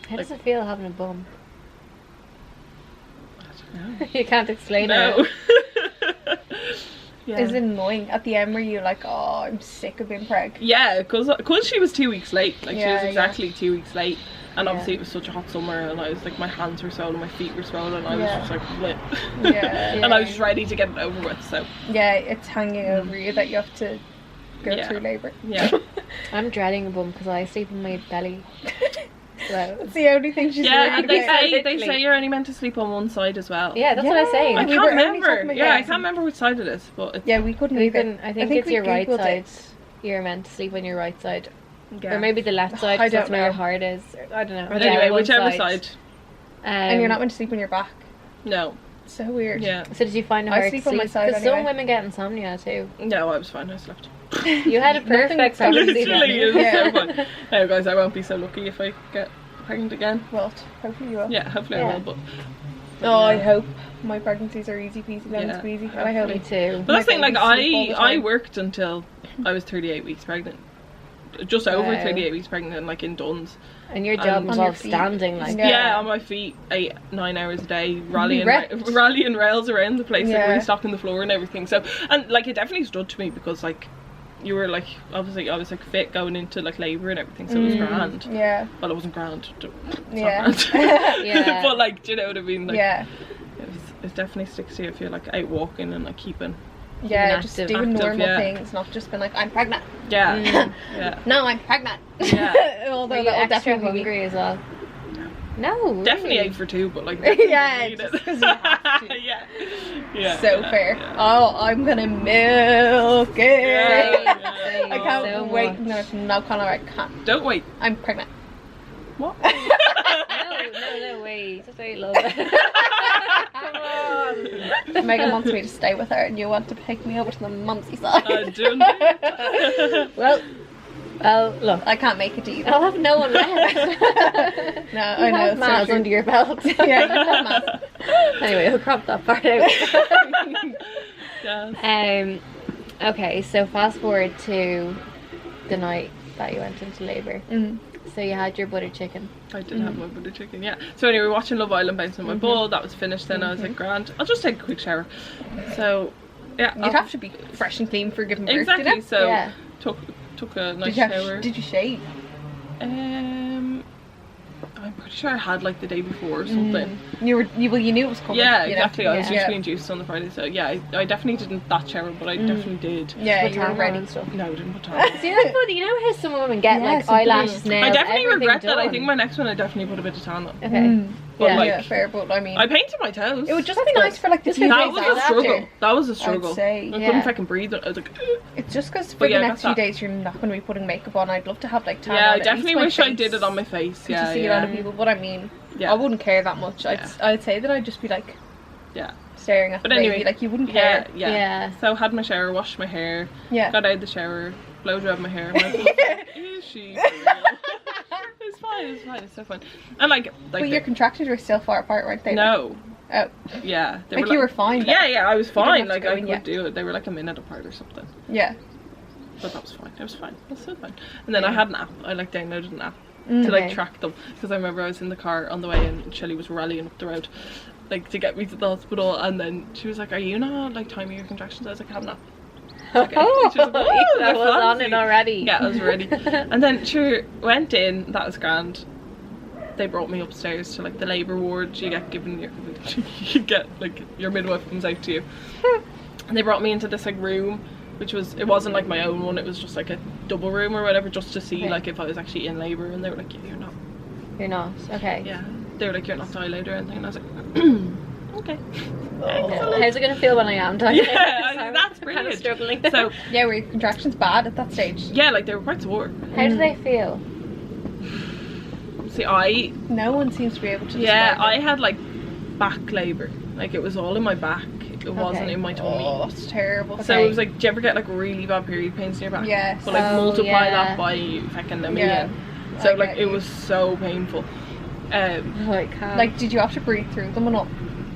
How does it feel having a bum? I don't know. You can't explain No. it. Yeah. Is it annoying? At the end were you like, oh, I'm sick of being preg? Yeah, because she was 2 weeks late. Like, she Yeah, was yeah. exactly 2 weeks late. And obviously Yeah. it was such a hot summer, and I was like, my hands were swollen, my feet were swollen, and I was Yeah. just like, bleh. Yeah. And I was just ready to get it over with, so, Yeah, it's hanging over you that you have to go Yeah. through labour. yeah. I'm dreading a bum because I sleep on my belly. So. That's the only thing she's Yeah, worried and they about. say Literally. you're only meant to sleep on one side as well. Yeah, that's what I was saying. I we can't were only remember. talking about Yeah, I that. can't remember which side it is, but it's, Yeah, we couldn't We either. can, I think it's we your right Googled side. it. You're meant to sleep on your right side. yeah. Or maybe the left side, I 'cause that's don't where your know. heart is. I don't know. But Yeah, anyway, one whichever side. And you're not meant to sleep on your back. No. So weird. Yeah. So did you find it I hard sleep to on my sleep? side Because some anyway. women get insomnia too. No, I was fine, I slept. You had a perfect Nothing- pregnancy Literally, it then. was so Yeah. fun. No, guys, I won't be so lucky if I get pregnant again. Well, hopefully you will. Yeah, hopefully Yeah. I will, but... Oh, I hope my pregnancies are easy peasy lemon Yeah, squeezy. And I hope Me too. But that's the thing, like, babies sleep all the I time. worked until I was 38 weeks pregnant. just over Wow. 38 weeks pregnant, like in Duns. And your job On involves your feet. standing, like. Yeah, on my feet, 8-9 hours a day, wrecked. rallying rails around the place, Yeah. like restocking the floor and everything. So, and like it definitely stood to me because like you were like, obviously I was like fit going into like labour and everything, so it was grand. Yeah. Well, it wasn't grand. It's Yeah. not grand. Yeah. But like, do you know what I mean? Like, Yeah. it definitely sticks to you if you're like out walking and like keeping. Yeah, just active. doing Active, normal yeah. things, not just being like, I'm pregnant. Yeah. Mm. Yeah. No, I'm pregnant. Yeah. Although Were you that will extra definitely be. hungry as well? No. Definitely really? 8 for 2, but like Yeah, need just it. 'cause you have to. Yeah. Yeah. So yeah, fair. yeah. Oh, I'm gonna milk it. Yeah, Same. I can't So wait. much. No, Connor, I can't. Don't wait. I'm pregnant. What? No, wait. Just wait a little bit. Come on. Megan wants me to stay with her, and you want to take me over to the mumsy side. I don't. Well, look. I can't make it either. I'll have no one left. No, I know. have it's so Maz true. under your belt. Yeah, you have Maz. Anyway, I'll crop that part out. Yes. Okay, so fast forward to the night that you went into labour. Mm. So you had your butter chicken. I did have my butter chicken, yeah. So anyway, we were watching Love Island bouncing on my bowl. That was finished then. I was like, grand. I'll just take a quick shower. So, yeah. You'd have to be fresh and clean for giving birth. Exactly. You know? So, Yeah. took a nice Did you, shower. did you shave? I'm pretty sure I had like the day before or something. You knew it was coming. Yeah, you know? exactly. I was Yeah. just being juiced on the Friday, so yeah, I definitely didn't that shower, but I definitely did. Yeah, With you were tan on ready. and stuff. No, I didn't put time. So you know, funny, you know how some women get Yeah, like some eyelashes, people- nails, I definitely everything regret that. I done? think my next one I definitely put a bit of tan on. Okay. Mm. But Yeah. like, Yeah, fair, but I mean, I painted my toes. it would just be nice for like the Just few like that days was days a after. struggle. That was a struggle. say, I yeah. couldn't fucking breathe. I was like, It's just because for But yeah, the I next got few that. days you're not going to be putting makeup on. I'd love to have like tan yeah, on I at definitely least my wish I did face. it on my face. Yeah, to see a lot of people, but I mean, Yeah. I wouldn't care that much. I'd say that I'd just be like Yeah. staring at But the anyway, baby, like you wouldn't Yeah, care. yeah. Yeah. So had my shower, washed my hair, Yeah. got out of the shower, blow dried my hair. My husband was like, is she for real? It's fine, it's so fine. And like But the- your contractions were still far apart, weren't they? no. Oh, Yeah. They like you were fine. Then. Yeah, I was didn't fine. have to Like go I in could yet. do it. They were like a minute apart or something. Yeah. But that was fine. It was fine. It was so fine. And then I had an app. I like downloaded an app Mm. to like Okay. track them, because I remember I was in the car on the way and Shelley was rallying up the road like to get me to the hospital, and then she was like, "Are you not like timing your contractions?" I was like, "I have an app." Okay. She was like, "Oh, I they're was on fancy." it already. Yeah, I was ready. And then she went in. That was grand. They brought me upstairs to like the labour ward. You get given your, you get like your midwife comes out to you, and they brought me into this like room, which was, it wasn't like my own one. It was just like a double room or whatever, just to see Okay. like if I was actually in labour. And they were like, "Yeah, you're not." You're not. Okay. Yeah, they were like, "You're not dilated or anything." And I was like, "Okay." Okay. How's it gonna feel when I am done? Yeah, I think that's Kind of brilliant. struggling. So Yeah, were your contractions bad at that stage? yeah, like they were quite sore. How do they feel? See, I No one seems to be able to. yeah, describe I it. had like back labour. Like it was all in my back. It wasn't Okay. in my tummy. Oh, that's terrible. So Okay. it was like, do you ever get like really bad period pains in your back? Yes. But like Oh, multiply yeah. that by fucking a million. Yeah. So I like get it you. was so painful. Oh, I can't. Like, did you have to breathe through them or not?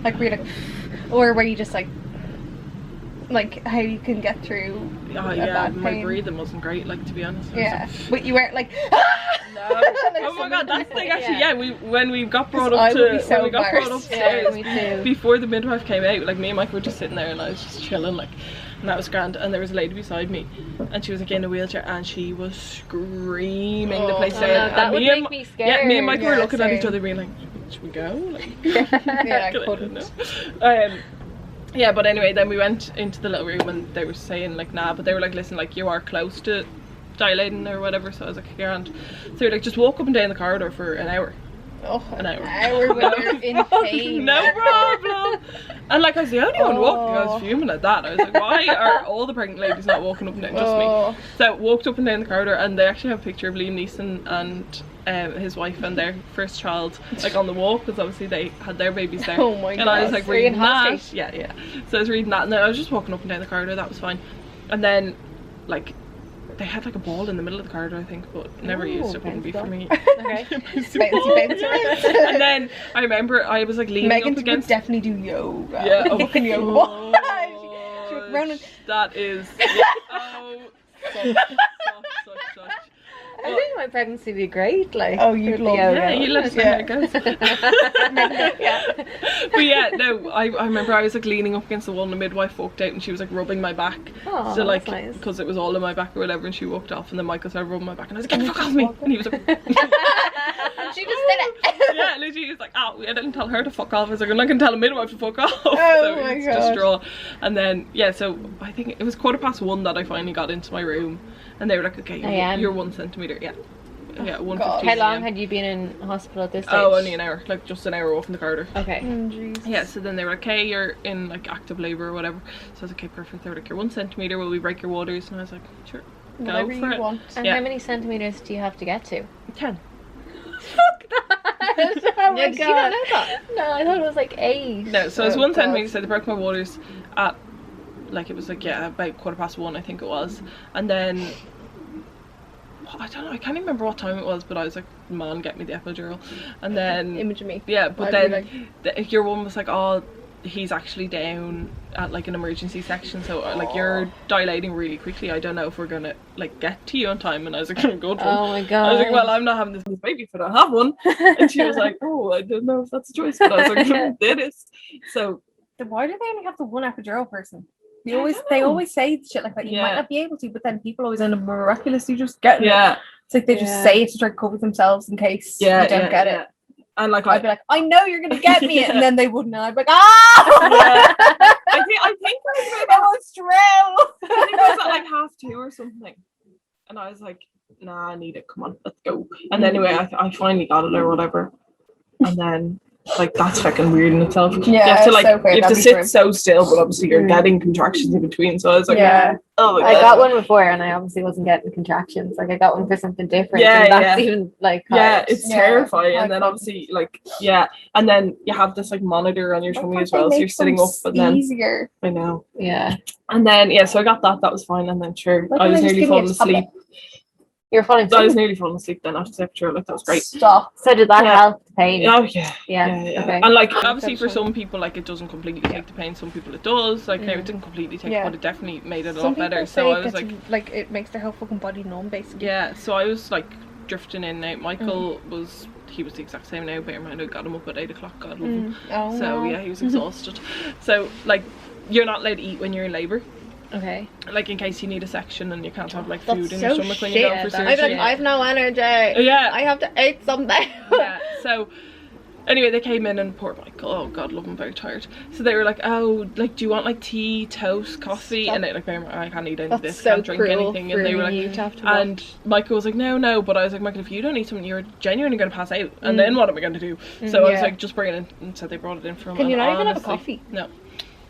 Like, were you like, or were you just like how you can get through? Oh a yeah, bad my pain? breathing wasn't great. Like to be honest. I was Yeah, like, but you weren't like. no. Like Oh my god, that's like Yeah. actually yeah. When we got brought 'Cause up I would to be so when we got brought embarrassed. upstairs, Yeah, me too. before the midwife came out, like me and Mike were just sitting there and I was just chilling like, and that was grand. And there was a lady beside me, and she was like in a wheelchair and she was screaming the place Oh, down. no, And that would and make me Yeah, me and Mike were scared. looking at each Yeah, other, being like, "Should we go?" Like, Yeah, I don't couldn't. know. Yeah, but anyway, then we went into the little room and they were saying like, "Nah," but they were like, "Listen, like you are close to dilating or whatever." So I was like, "Grand." So they were like, "Just walk up and down the corridor for an hour." Oh, An hour. when you're in pain. No problem. And like I was the only one walking. I Oh. was fuming at that. I was like, why are all the pregnant ladies not walking up and down? Just Oh. me. So walked up and down the corridor, and they actually have a picture of Liam Neeson and his wife and their first child like on the wall, because obviously they had their babies there. Oh my And I was God. like Were you in reading that. hostage? Yeah. So I was reading that, and then I was just walking up and down the corridor. That was fine. And then like they had like a ball in the middle of the corridor, I think, but never Ooh, used. It wouldn't be for bouncy me. Okay. Bouncy. And then I remember I was like leaning Megan up would against. definitely do yoga. Yeah, oh, fucking yoga. She would run and- that is. Oh, such. I think my pregnancy would be great. Like, Oh, you'd with the love it. Yeah, yo-yo. you let us know how it goes. Yeah. But yeah, no, I remember I was like leaning up against the wall and the midwife walked out and she was like rubbing my back. Oh, So like, that's nice. because it was all in my back or whatever, and she walked off and then Michael started rubbing my back and I was like, get the fuck off me! And he was like, She just did it. yeah, literally he was like, oh, I didn't tell her to fuck off. I was like, I'm not going to tell a midwife to fuck off. Oh So my it's God. just draw. And then, yeah, so I think it was 1:15 that I finally got into my room and they were like, okay, you're 1 centimetre, yeah. Yeah, 1:15 How long AM. had you been in hospital at this stage? Oh, only an hour, like just an hour walking the corridor. Okay. Jeez. Yeah, so then they were like, okay, you're in like active labour or whatever. So I was like, okay, perfect. They were like, you're 1 centimetre, will we break your waters? And I was like, sure, go Whatever for you it. want. And Yeah. how many centimetres do you have to get to? 10. Oh my Did you not know that? No, I thought it was like 8. No, so it's Oh, 1 God. centimetre, so they broke my waters at, like, it was like, yeah, about 1:15, I think it was. And then, I don't know, I can't even remember what time it was, but I was like, man, get me the epidural. And then, Image of me. yeah, but I'd be then your one was like, oh, he's actually down at like an emergency section, so like you're dilating really quickly. I don't know if we're gonna like get to you on time. And I was like, I'm good. Oh my god. I was like, well, I'm not having this baby if I don't have one. And she was like, oh, I don't know if that's a choice, but I was like, it is. So Then why do they only have the one epidural person? They I always don't they know. always say shit like that. You Yeah. might not be able to, but then people always end up miraculously just getting it. yeah, It's like they just Yeah. say it to try to cover themselves in case yeah, you don't yeah, get yeah. it. And like I'd be like, I know you're gonna get me, Yeah. and then they wouldn't. And I'd be like, ah! Yeah. I think That was true. I think it was at like 2:30 or something, and I was like, nah, I need it. Come on, let's go. And anyway, I finally got it or whatever, and then like that's fucking weird in itself. Yeah, you have to like so weird. you have to That'd be sit grim. so still, but obviously you're Mm. getting contractions in between. So I was like, Yeah. oh my I God. got one before and I obviously wasn't getting contractions. Like I got one for something different. Yeah, and that's yeah. even like Yeah, hard. it's Yeah, terrifying, I and then couldn't. obviously like and then you have this like monitor on your Why tummy can't as well, they so you're make sitting them up, and then easier. I know, Yeah. and then so I got that was fine, and then sure, Why I can't was they just nearly give me a falling asleep. tablet? You're falling I was asleep. nearly falling asleep then after the epidural, like that was great. Stop. So did that Yeah. help the pain? Oh yeah. Yeah. Yeah. Okay. And like obviously for That's fine. some people like it doesn't completely take the pain, some people it does. Like no, it didn't completely take Yeah. it, but it definitely made it a Some lot better. people So say I it was gets, like it makes their whole fucking body numb, basically. yeah, so I was like drifting in and out. Michael was the exact same now, but I got him up at 8 o'clock, God love him. Oh, So no. yeah, he was exhausted. So like you're not allowed to eat when you're in labour. Okay. Like in case you need a section and you can't have like That's food in your so stomach when you go shit. for I'd surgery. be like, I have no energy. Yeah. I have to eat something. Yeah, so anyway they came in and poor Michael, oh God love him, very tired, so they were like, oh like do you want like tea, toast, coffee? Stop. And they like, I can't eat any of That's this, so can't drink cruel anything. And for they were like, you to have to and Michael was like, no, but I was like, Michael, if you don't eat something you're genuinely going to pass out, and then what am I going to do? So I was yeah. like, just bring it in, and so they brought it in for him. Can you and not even have a honestly, coffee? No,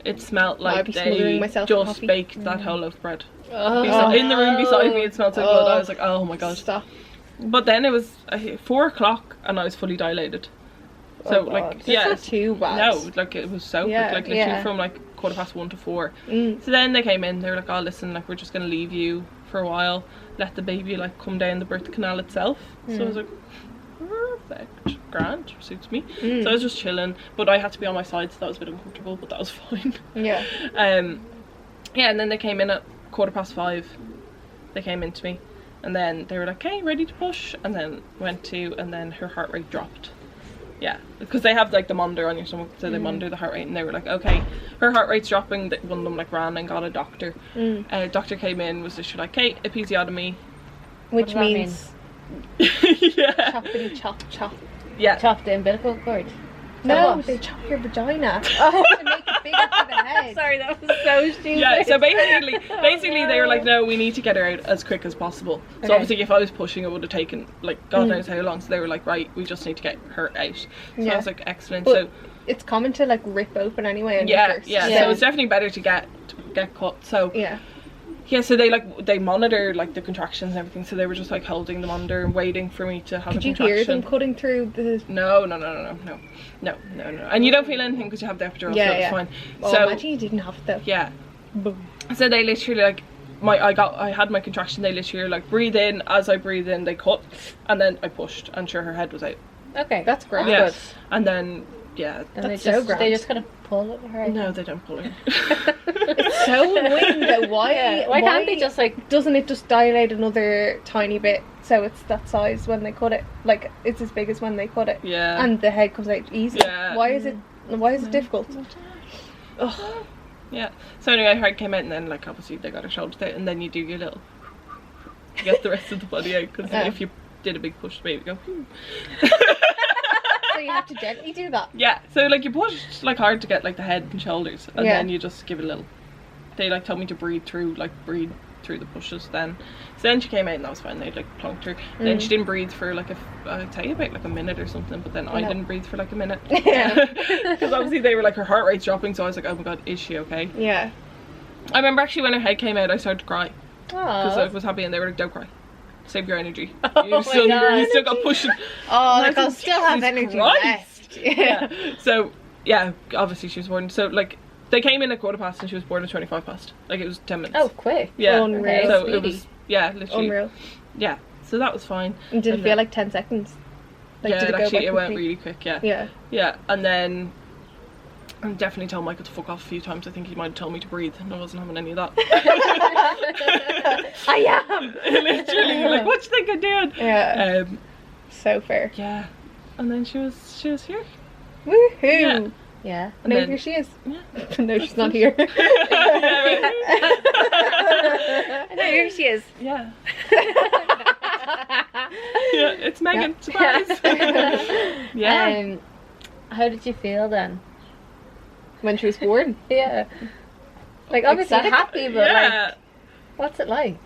it smelled I'd like be smothering they myself just coffee. baked that whole loaf of bread Oh. in the room beside me. It smelled so good. I was like, oh my God. Stop. But then it was 4 o'clock and I was fully dilated. So Oh, God. like That's yeah, not too bad. no, like it was so Yeah, quick, like literally yeah. from like 1:15 to 4. Mm. So then they came in, they were like, oh listen, like we're just gonna leave you for a while, let the baby like come down the birth canal itself. So I was like, perfect, grand, suits me. So I was just chilling, but I had to be on my side, so that was a bit uncomfortable, but that was fine. Yeah. Yeah, and then they came in at 5:15. They came into me, and then they were like, "Okay, ready to push?" And then went to, and then her heart rate dropped. Yeah, because they have like the monitor on your stomach, so they monitor the heart rate, and they were like, "Okay, her heart rate's dropping." One of them like ran and got a doctor. Doctor came in, was literally like, "Okay, episiotomy." Which does that mean? means Yeah, choppity chop chop. yeah. Chop the umbilical cord. No, what? they chop your vagina. Oh, to make it bigger for the head. Sorry, that was so stupid. Yeah, so basically they were like, no, we need to get her out as quick as possible. So Okay. obviously if I was pushing it would have taken like God knows how long. So they were like, right, we just need to get her out. So Yeah. I was like, excellent. But So it's common to like rip open anyway. yeah, first. yeah, Yeah. so it's definitely better to get cut. So Yeah. yeah, so they monitor like the contractions and everything. So they were just like holding the monitor and waiting for me to have Could a you contraction. hear them cutting through the? No. And you don't feel anything because you have the epidural, so it's fine. Oh, So imagine you didn't have it though. yeah, Boom. so they literally like I had my contraction. They literally like breathe in. As I breathe in, they cut, and then I pushed, and sure her head was out. Okay, That's great. Yeah, good. and then yeah, And That's they so just grand. they just kind of pull it her? No, they don't pull her. It's so annoying though. Why can't they just like? Doesn't it just dilate another tiny bit so it's that size when they cut it? Like it's as big as when they cut it. Yeah. And the head comes out easy. Yeah. Why is it difficult? Ugh. Yeah. So anyway, her head came out, and then like obviously they got her shoulders out, and then you do your little to get the rest of the body out, because if you did a big push, the baby go. So you have to gently do that. Yeah. So like you push like hard to get like the head and shoulders, and then you just give it a little. They like told me to breathe through the pushes then. So then she came out and that was fine. They like plonked her. Then she didn't breathe for like I'd tell you about like a minute or something, but then I didn't breathe for like a minute. Because obviously they were like her heart rate's dropping, so I was like, oh my god, is she okay? Yeah. I remember actually when her head came out I started to cry. Because I Oh. was happy and they were like, don't cry. Save your energy. Oh You my still God. got pushing. Oh, like I I'll was still like, have Jesus energy Christ. left. Yeah. So yeah, obviously she was born. So like they came in at 15:15 and she was born at 25:15. Like it was 10 minutes. Oh, quick. Yeah. Unreal. So Speedy. it was literally. Unreal. Yeah. So that was fine. And did it And feel then- like 10 seconds? Like, yeah, did it go actually by it went quickly? really quick. Yeah. Yeah. Yeah, and then I definitely told Michael to fuck off a few times. I think he might have told me to breathe, and I wasn't having any of that. I am. Literally, like, what do you think I'm doing? Yeah. So fair. Yeah, and then she was here. Woohoo. Yeah. Yeah. And No, then, here she is. yeah. No, she's not here. No, here she is. Yeah. Yeah, it's Megan. Surprise. Yeah. How did you feel then? When she was born. Yeah. Like obviously Ecstatic? happy, but like, Yeah. what's it like?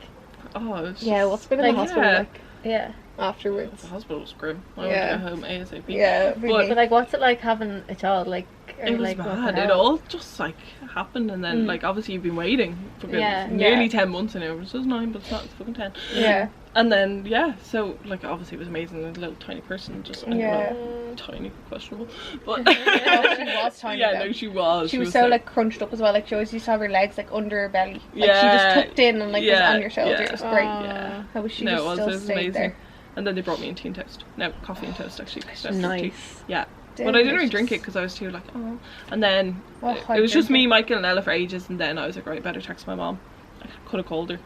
Oh, it was Yeah, just- what's been in Like, the hospital yeah. like Yeah. afterwards? The hospital was grim. I Yeah. want to go home ASAP. Yeah, But- really. But like, what's it like having a child? Like, or, It was like, what the bad. It hell? all just like happened, and then like obviously you've been waiting for Yeah. nearly Yeah. 10 months now. It was 9, but it's not. It's fucking 10. Yeah. And then so like obviously it was amazing. The little tiny person, just Yeah. well, tiny, questionable, but Oh, she was tiny Yeah, though. no, she was. She was so like crunched up as well. Like she always used to have her legs like under her belly. Like she Yeah. just tucked in and like was Yeah, on your shoulder. yeah. It was great. Yeah. I wish she No, just it still was stayed amazing. there. And then they brought me in tea and toast. No, coffee and toast actually. 'cause that's tea. Nice. Yeah. But I didn't really Delicious. drink it because I was too like, oh. And then Oh, it was just heartbreaking. me, Michael, and Ella for ages. And then I was like, right, better text my mom. I could have called her.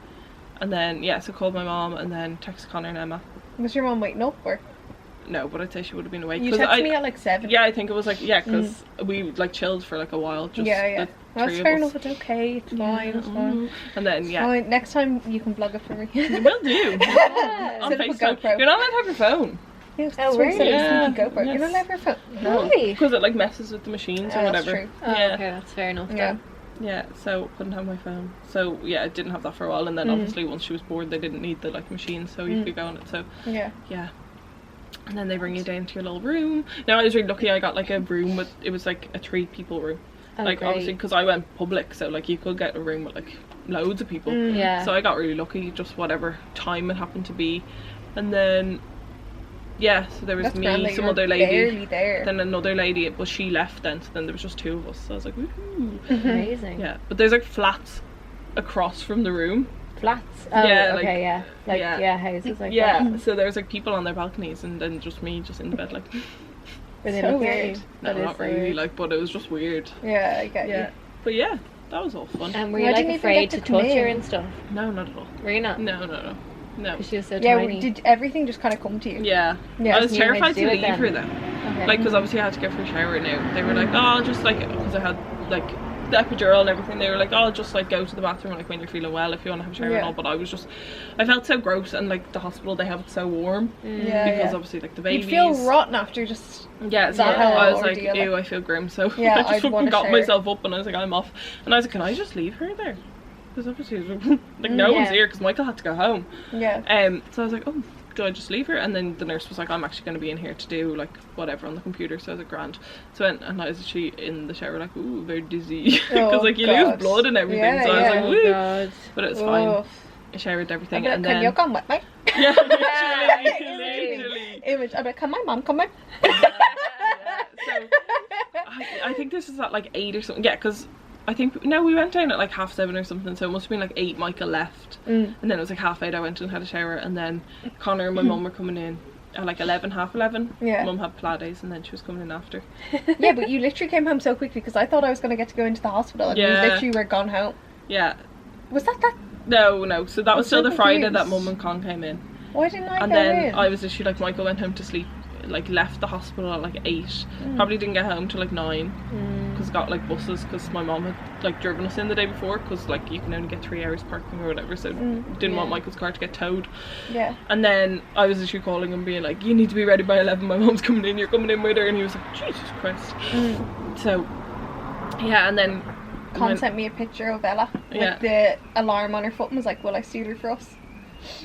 And then so called my mom and then texted Connor and Emma. Was your mom waiting up or? No, but I'd say she would have been awake. You 'cause texted I, me at like 7. Yeah, I think it was like because we like chilled for like a while. Just Yeah. the That's three fair of us. enough. It's okay. It's fine. It's fine. And then Fine. Next time you can vlog it for me. you will do on Set up a FaceTime. GoPro. You're not allowed to have your phone. Yes, Oh, that's really? yeah. Yeah, GoPro. You're not yes. allowed for phone. Really? Because it like messes with the machines or Oh, that's whatever. true. Oh, Yeah. okay, that's fair enough. Yeah. Then. Yeah, so couldn't have my phone. So yeah, I didn't have that for a while, and then obviously once she was bored, they didn't need the like machine, so you could go on it. So Yeah. yeah, and then they bring you down to your little room. Now I was really lucky. I got like a room with it was like a 3-people room. Oh, Like great. obviously because I went public, so like you could get a room with like loads of people. Yeah. So I got really lucky, just whatever time it happened to be, and then so there was That's grand me, that some you're other lady. barely there. Then another lady, but she left then, so then there was just 2 of us. So I was like, woohoo. Amazing. Yeah, but there's like flats across from the room. Flats. Oh, Yeah, like- okay, yeah. Like, yeah. yeah, houses like Yeah, that. so there's like people on their balconies, and then just me just in the bed like, Were they So looking at weird. you? no, That is not so really, weird. like, but it was just weird. Yeah, I get Yeah, but yeah, that was all fun. And were I you like didn't even afraid get to to come touch her in. and stuff? No, not at all. Were you not? No. Because she was so you. Yeah, tiny. did everything just kind of come to you? Yeah, Yeah, I was so you knew how terrified to to do it leave then. her then. Okay. Like, because obviously I had to go for a shower now. They were like, oh, just like, because I had like the epidural and everything, they were like, oh, just like go to the bathroom like when you're feeling well if you want to have a shower Yeah. and all. But I felt so gross, and like the hospital, they have it so warm Yeah, because yeah. obviously like the You'd babies. feel rotten after just. Yeah, so that whole I was like, ordeal, ew, like- I feel grim. So Yeah, I just I'd fucking wanna got shower. myself up, and I was like, I'm off. And I was like, can I just leave her there? Because obviously like no one's Yeah. here because Michael had to go home. Yeah. So I was like, oh, do I just leave her? And then the nurse was like, I'm actually going to be in here to do like whatever on the computer. So I was like, grand. So and I was actually in the shower like, ooh, very dizzy because Oh, like you lose God. blood and everything. Yeah, so I was yeah. like, Oh, woo. God. But it was fine. Oh. I showered everything, I'd and be like, then can you come with me? yeah, Literally. literally. Image. I'd be like, can my mom come with? So I think this is at like 8 or something. Yeah, because I think no, we went down at like 7:30 or something. So it must have been like 8. Michael left, and then it was like 8:30. I went and had a shower, and then Connor and my mum were coming in, at like 11, half 11. Yeah. Mum had Pilates and then she was coming in after. Yeah, but you literally came home so quickly because I thought I was going to get to go into the hospital and you Yeah. literally were gone home. Yeah. Was that? No. So that was I'm still so the Friday that confused. Mum and Con came in. Why didn't I And go then in? I was literally like, Michael went home to sleep, like left the hospital at like 8. Probably didn't get home till like 9 because got like buses because my mom had like driven us in the day before because like you can only get 3 hours parking or whatever, so didn't want Michael's car to get towed. Yeah. And then I was literally calling him being like, you need to be ready by 11, my mom's coming in, you're coming in with her, and he was like, Jesus Christ. So yeah, and then Con sent me a picture of Ella with Yeah. the alarm on her foot and was like, will I steal her for us?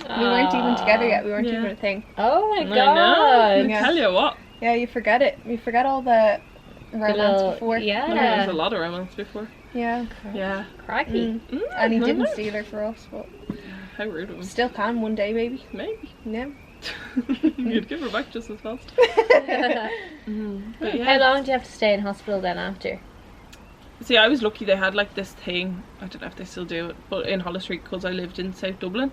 We weren't even together yet, we weren't Yeah. even a thing. Oh my I know, god. Yeah. I tell you what, Yeah, you forget it. You forget all the romance Little- before. yeah. no, there was a lot of romance before. Yeah. Yeah. Cracky. And he I didn't know. steal her for us, but How rude of him. still can one day, maybe. Maybe. Yeah. You'd give her back just as fast. But How yeah. long do you have to stay in hospital then after? See, I was lucky they had like this thing, I don't know if they still do it, but in Hollis Street, because I lived in South Dublin,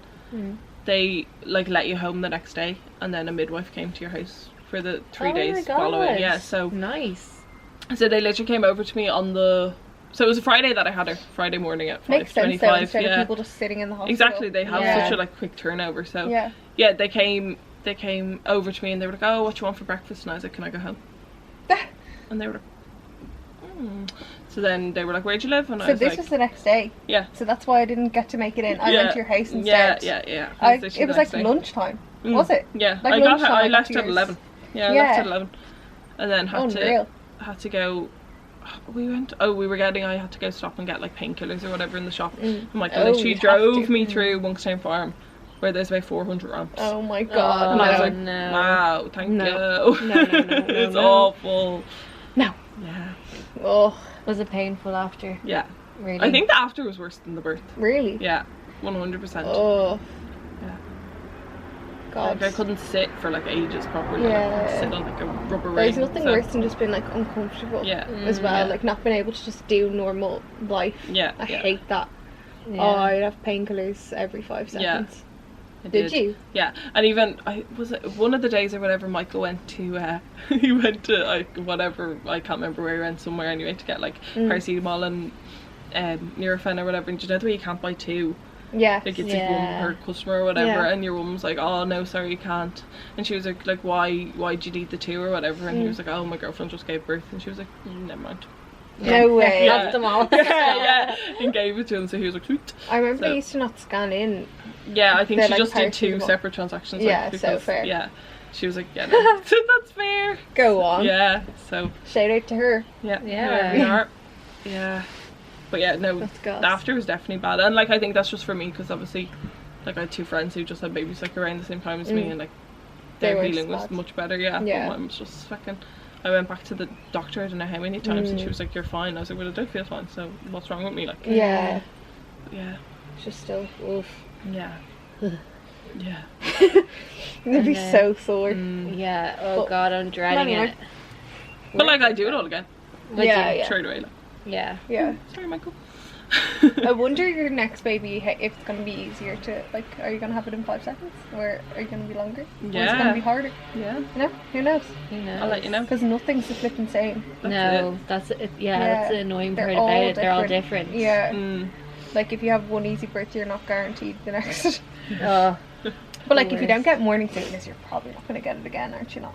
they like let you home the next day and then a midwife came to your house for the 3 Oh days my following. God. Yeah, so Nice. they literally came over to me on the, so it was a Friday that I had her, Friday morning at Makes sense though, 5:25. instead Yeah, of people just sitting in the hospital. exactly. They have Yeah. such a like quick turnover. So Yeah. they came over to me and they were like, oh, what do you want for breakfast? And I was like, can I go home? And they were like, So then they were like, where'd you live? And I So was this like, was the next day. yeah. So that's why I didn't get to make it in. I Yeah. went to your house Yeah, instead. yeah. It literally was the like next day. lunchtime, was it? Yeah, Like I got lunchtime, I got left to at yours. 11. Yeah, I Yeah. left at 11. And then Unreal. had to go, I had to go stop and get like painkillers or whatever in the shop. And Michael Oh, literally you have drove to. me through Monkstown Farm where there's about 400 ramps. Oh my god. And I was Oh, like, no. wow, thank No. you. No. It's no. awful. No. Yeah. Oh, Was it painful after? Yeah. Really? I think the after was worse than the birth. really? Yeah, 100%. Oh. Yeah. God. Like I couldn't sit for like ages properly. Yeah. Like, I could sit on like a rubber ring. There's nothing so- worse than just being like uncomfortable. Yeah. As well, yeah. like not being able to just do normal life. Yeah. I yeah. hate that. Yeah. Oh, I'd have painkillers every 5 Yeah. seconds. I Did you? Yeah, and even was it one of the days or whatever. Michael went to he went to like whatever, I can't remember where he went, somewhere anyway, to get like paracetamol and Nurofen or whatever. And do you know the way you can't buy two? Yeah. Like it's Yeah. like one per customer or whatever. Yeah. And your woman was like, oh no, sorry, you can't. And she was like why do you need the two or whatever? And he was like, oh, my girlfriend just gave birth. And she was like, never mind. No way. Yeah. Left them all. yeah, and gave it to him, so he was like, sweet. I remember So- they used to not scan in. Yeah, I think They're she like just did two paracetamol. separate transactions. Yeah, like, so because, fair. Yeah, she was like, yeah, no, so that's fair. Go on. Yeah, so Shout out to her. yeah, Yeah. here we are. Yeah, but yeah, no, That's gas. the after was definitely bad, and like I think that's just for me because obviously, like I had two friends who just had babies like around the same time as me, and like They their weren't healing was bad. much better. Yeah, Yeah. but mine was just fucking. I went back to the doctor, I don't know how many times, and she was like, "You're fine." I was like, "Well, I don't feel fine. So what's wrong with me?" Like, Yeah. yeah, It's just still. Oof. yeah, yeah. It'd be then- so sore. Yeah. Oh But- god, I'm dreading Anyway. it. But like I do it all again. Would Yeah, you? yeah. Straight away. Like, Yeah. Yeah. sorry, Michael. I wonder your next baby if it's gonna be easier to like. Are you gonna have it in 5 seconds, or are you gonna be longer? Or is it Yeah. gonna be harder? Yeah, You know, who knows? Who knows? I'll let you know. Because nothing's the flipping same. No, that's it. Yeah, that's the annoying They're part all about it. They're all different. Yeah. Mm. Like if you have one easy birth, you're not guaranteed the next. Oh, But like if you don't worst. get morning sickness, you're probably not gonna get it again, aren't you? Not.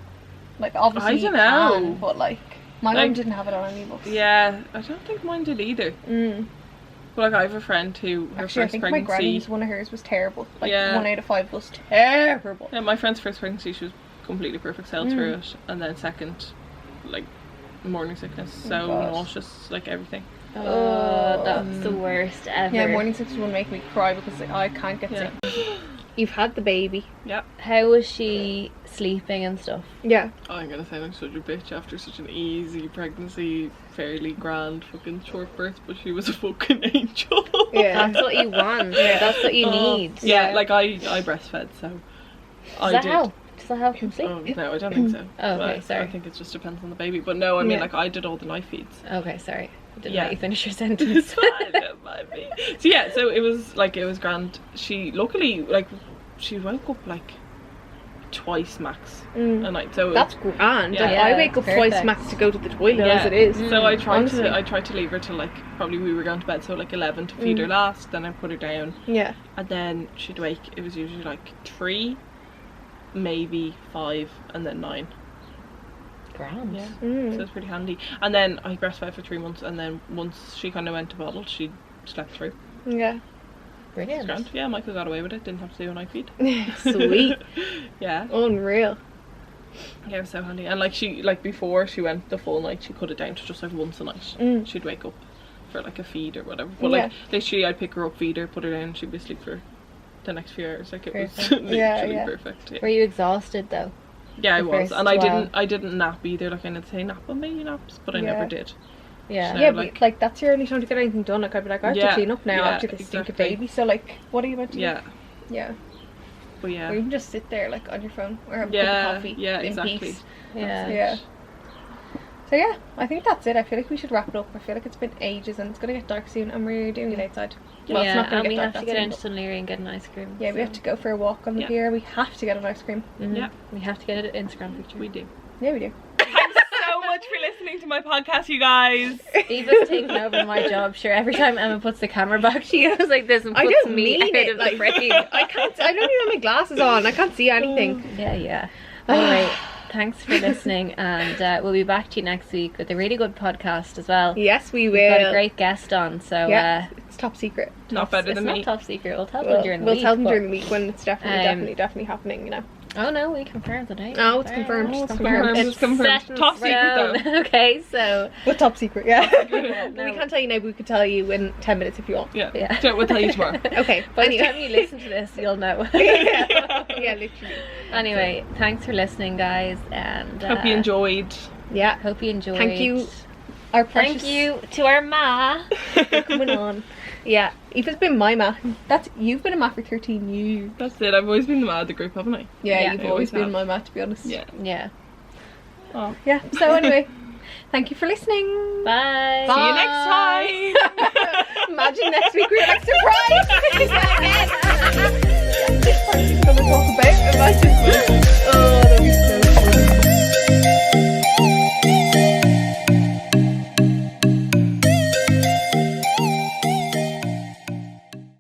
Like obviously I you dunno. can, but like my Like- mum didn't have it on any books. Yeah, I don't think mine did either. Mm. But like I have a friend who her Actually, I first think my pregnancy. granny's one of hers was terrible. Like Yeah. 1 out of 5 was terrible. Yeah, my friend's first pregnancy, she was completely perfect, sailed through it, and then second, like morning sickness, so God. nauseous, like everything. oh, that's the worst ever. Yeah, morning sickness will make me cry because like, I can't get Yeah. sick. You've had the baby. Yeah. How was she sleeping and stuff? Yeah. Oh, I'm gonna sound like such a bitch after such an easy pregnancy, fairly grand fucking short birth, but she was a fucking angel. Yeah. That's what you want. That's what you Oh, need. Yeah, Yeah. like I breastfed, so Does that help? Does that help him sleep? Oh, no, I don't think so. Oh, okay, But sorry. I think it just depends on the baby. But no, I mean, Yeah. like I did all the knife feeds. Okay, sorry. I didn't Yeah. let you finish your It's sentence. fine, don't mind me. So yeah, so it was grand. She luckily, like, she woke up like twice max a Mm. night. So That's grand. Yeah. Like, Yeah, I wake up twice perfect. max to go to the toilet yeah. as it is. So I tried Honestly. to leave her till like probably we were going to bed, so like 11 to feed her last. Then I put her down, Yeah. and then she'd wake. It was usually like 3, maybe 5, and then 9. Grand. Yeah. So Mm. it's pretty handy. And then I breastfed for 3 months, and then once she kind of went to bottle, she slept through. Yeah. It's Brilliant. grand. Yeah, Michael got away with it. Didn't have to do a night feed. Sweet. Yeah. Unreal. Yeah, it was so handy. And like she, like before she went the full night, she cut it down to just like once a night. Mm. She'd wake up for like a feed or whatever. But like literally, I'd pick her up, feed her, put her down, and she'd be asleep for the next few hours. Like it was Perfect. literally Yeah. perfect. Yeah. Were you exhausted though? Yeah, I the was, first and I while? didn't nap either. Like I didn't say nap on me naps, but I Yeah. never did. Yeah. So- Yeah, like- but like that's your only time to get anything done. Like I'd be like, I have Yeah, to clean up now yeah, after this stinker exactly. baby. So like, what are you meant to do? Yeah, Yeah. but yeah, Or you can just sit there like on your phone or have a yeah, cup of coffee yeah, in exactly. peace. Yeah. Yeah. So yeah, I think that's it. I feel like we should wrap it up. I feel like it's been ages and it's gonna get dark soon, and we're doing it outside. Well, it's Yeah, not gonna and get we dark have to that get soon, into but- St. Leary and get an ice cream. Yeah, we have to go for a walk on the Yeah. pier. We have to get an ice cream. Mhm. Yeah. We have to get an Instagram picture. We do. Yeah, we do. Thanks so much for listening to my podcast, you guys. Eva's taken over my job. Sure, every time Emma puts the camera back, she goes like this and I puts don't me mean out it of the like frame. I can't. I don't even have my glasses on. I can't see anything. Yeah. Anyway, thanks for listening, and we'll be back to you next week with a really good podcast as well. Yes, we We've got a will. great guest on, so Yeah, it's top secret. Not better it's than not me. top secret. We'll tell them during the We'll week. tell them but- during the week when it's definitely, Um, definitely happening. You know. Oh no, we confirmed today. Oh, it's confirmed. Oh, It's confirmed. It's confirmed. set in Top secret, stone. Okay, so But top secret, yeah. No. We can't tell you now, but we could tell you in 10 minutes if you want. Yeah. Yeah. So we'll tell you tomorrow. Okay. by the anyway. time you listen to this, you'll know. yeah, literally. Anyway, thanks for listening, guys, and Hope you enjoyed. Yeah. Hope you enjoyed. Thank you, our precious. Thank you to our ma. for coming on. Yeah, Aoife's been my ma. You've been a ma for 13 years. That's it. I've always been the man of the group, haven't I? Yeah, Yeah, you've I always always been have. my ma, to be honest. Yeah. Yeah. Oh. Yeah. So anyway, thank you for listening. Bye. See you next time. Imagine next week we're like surprise.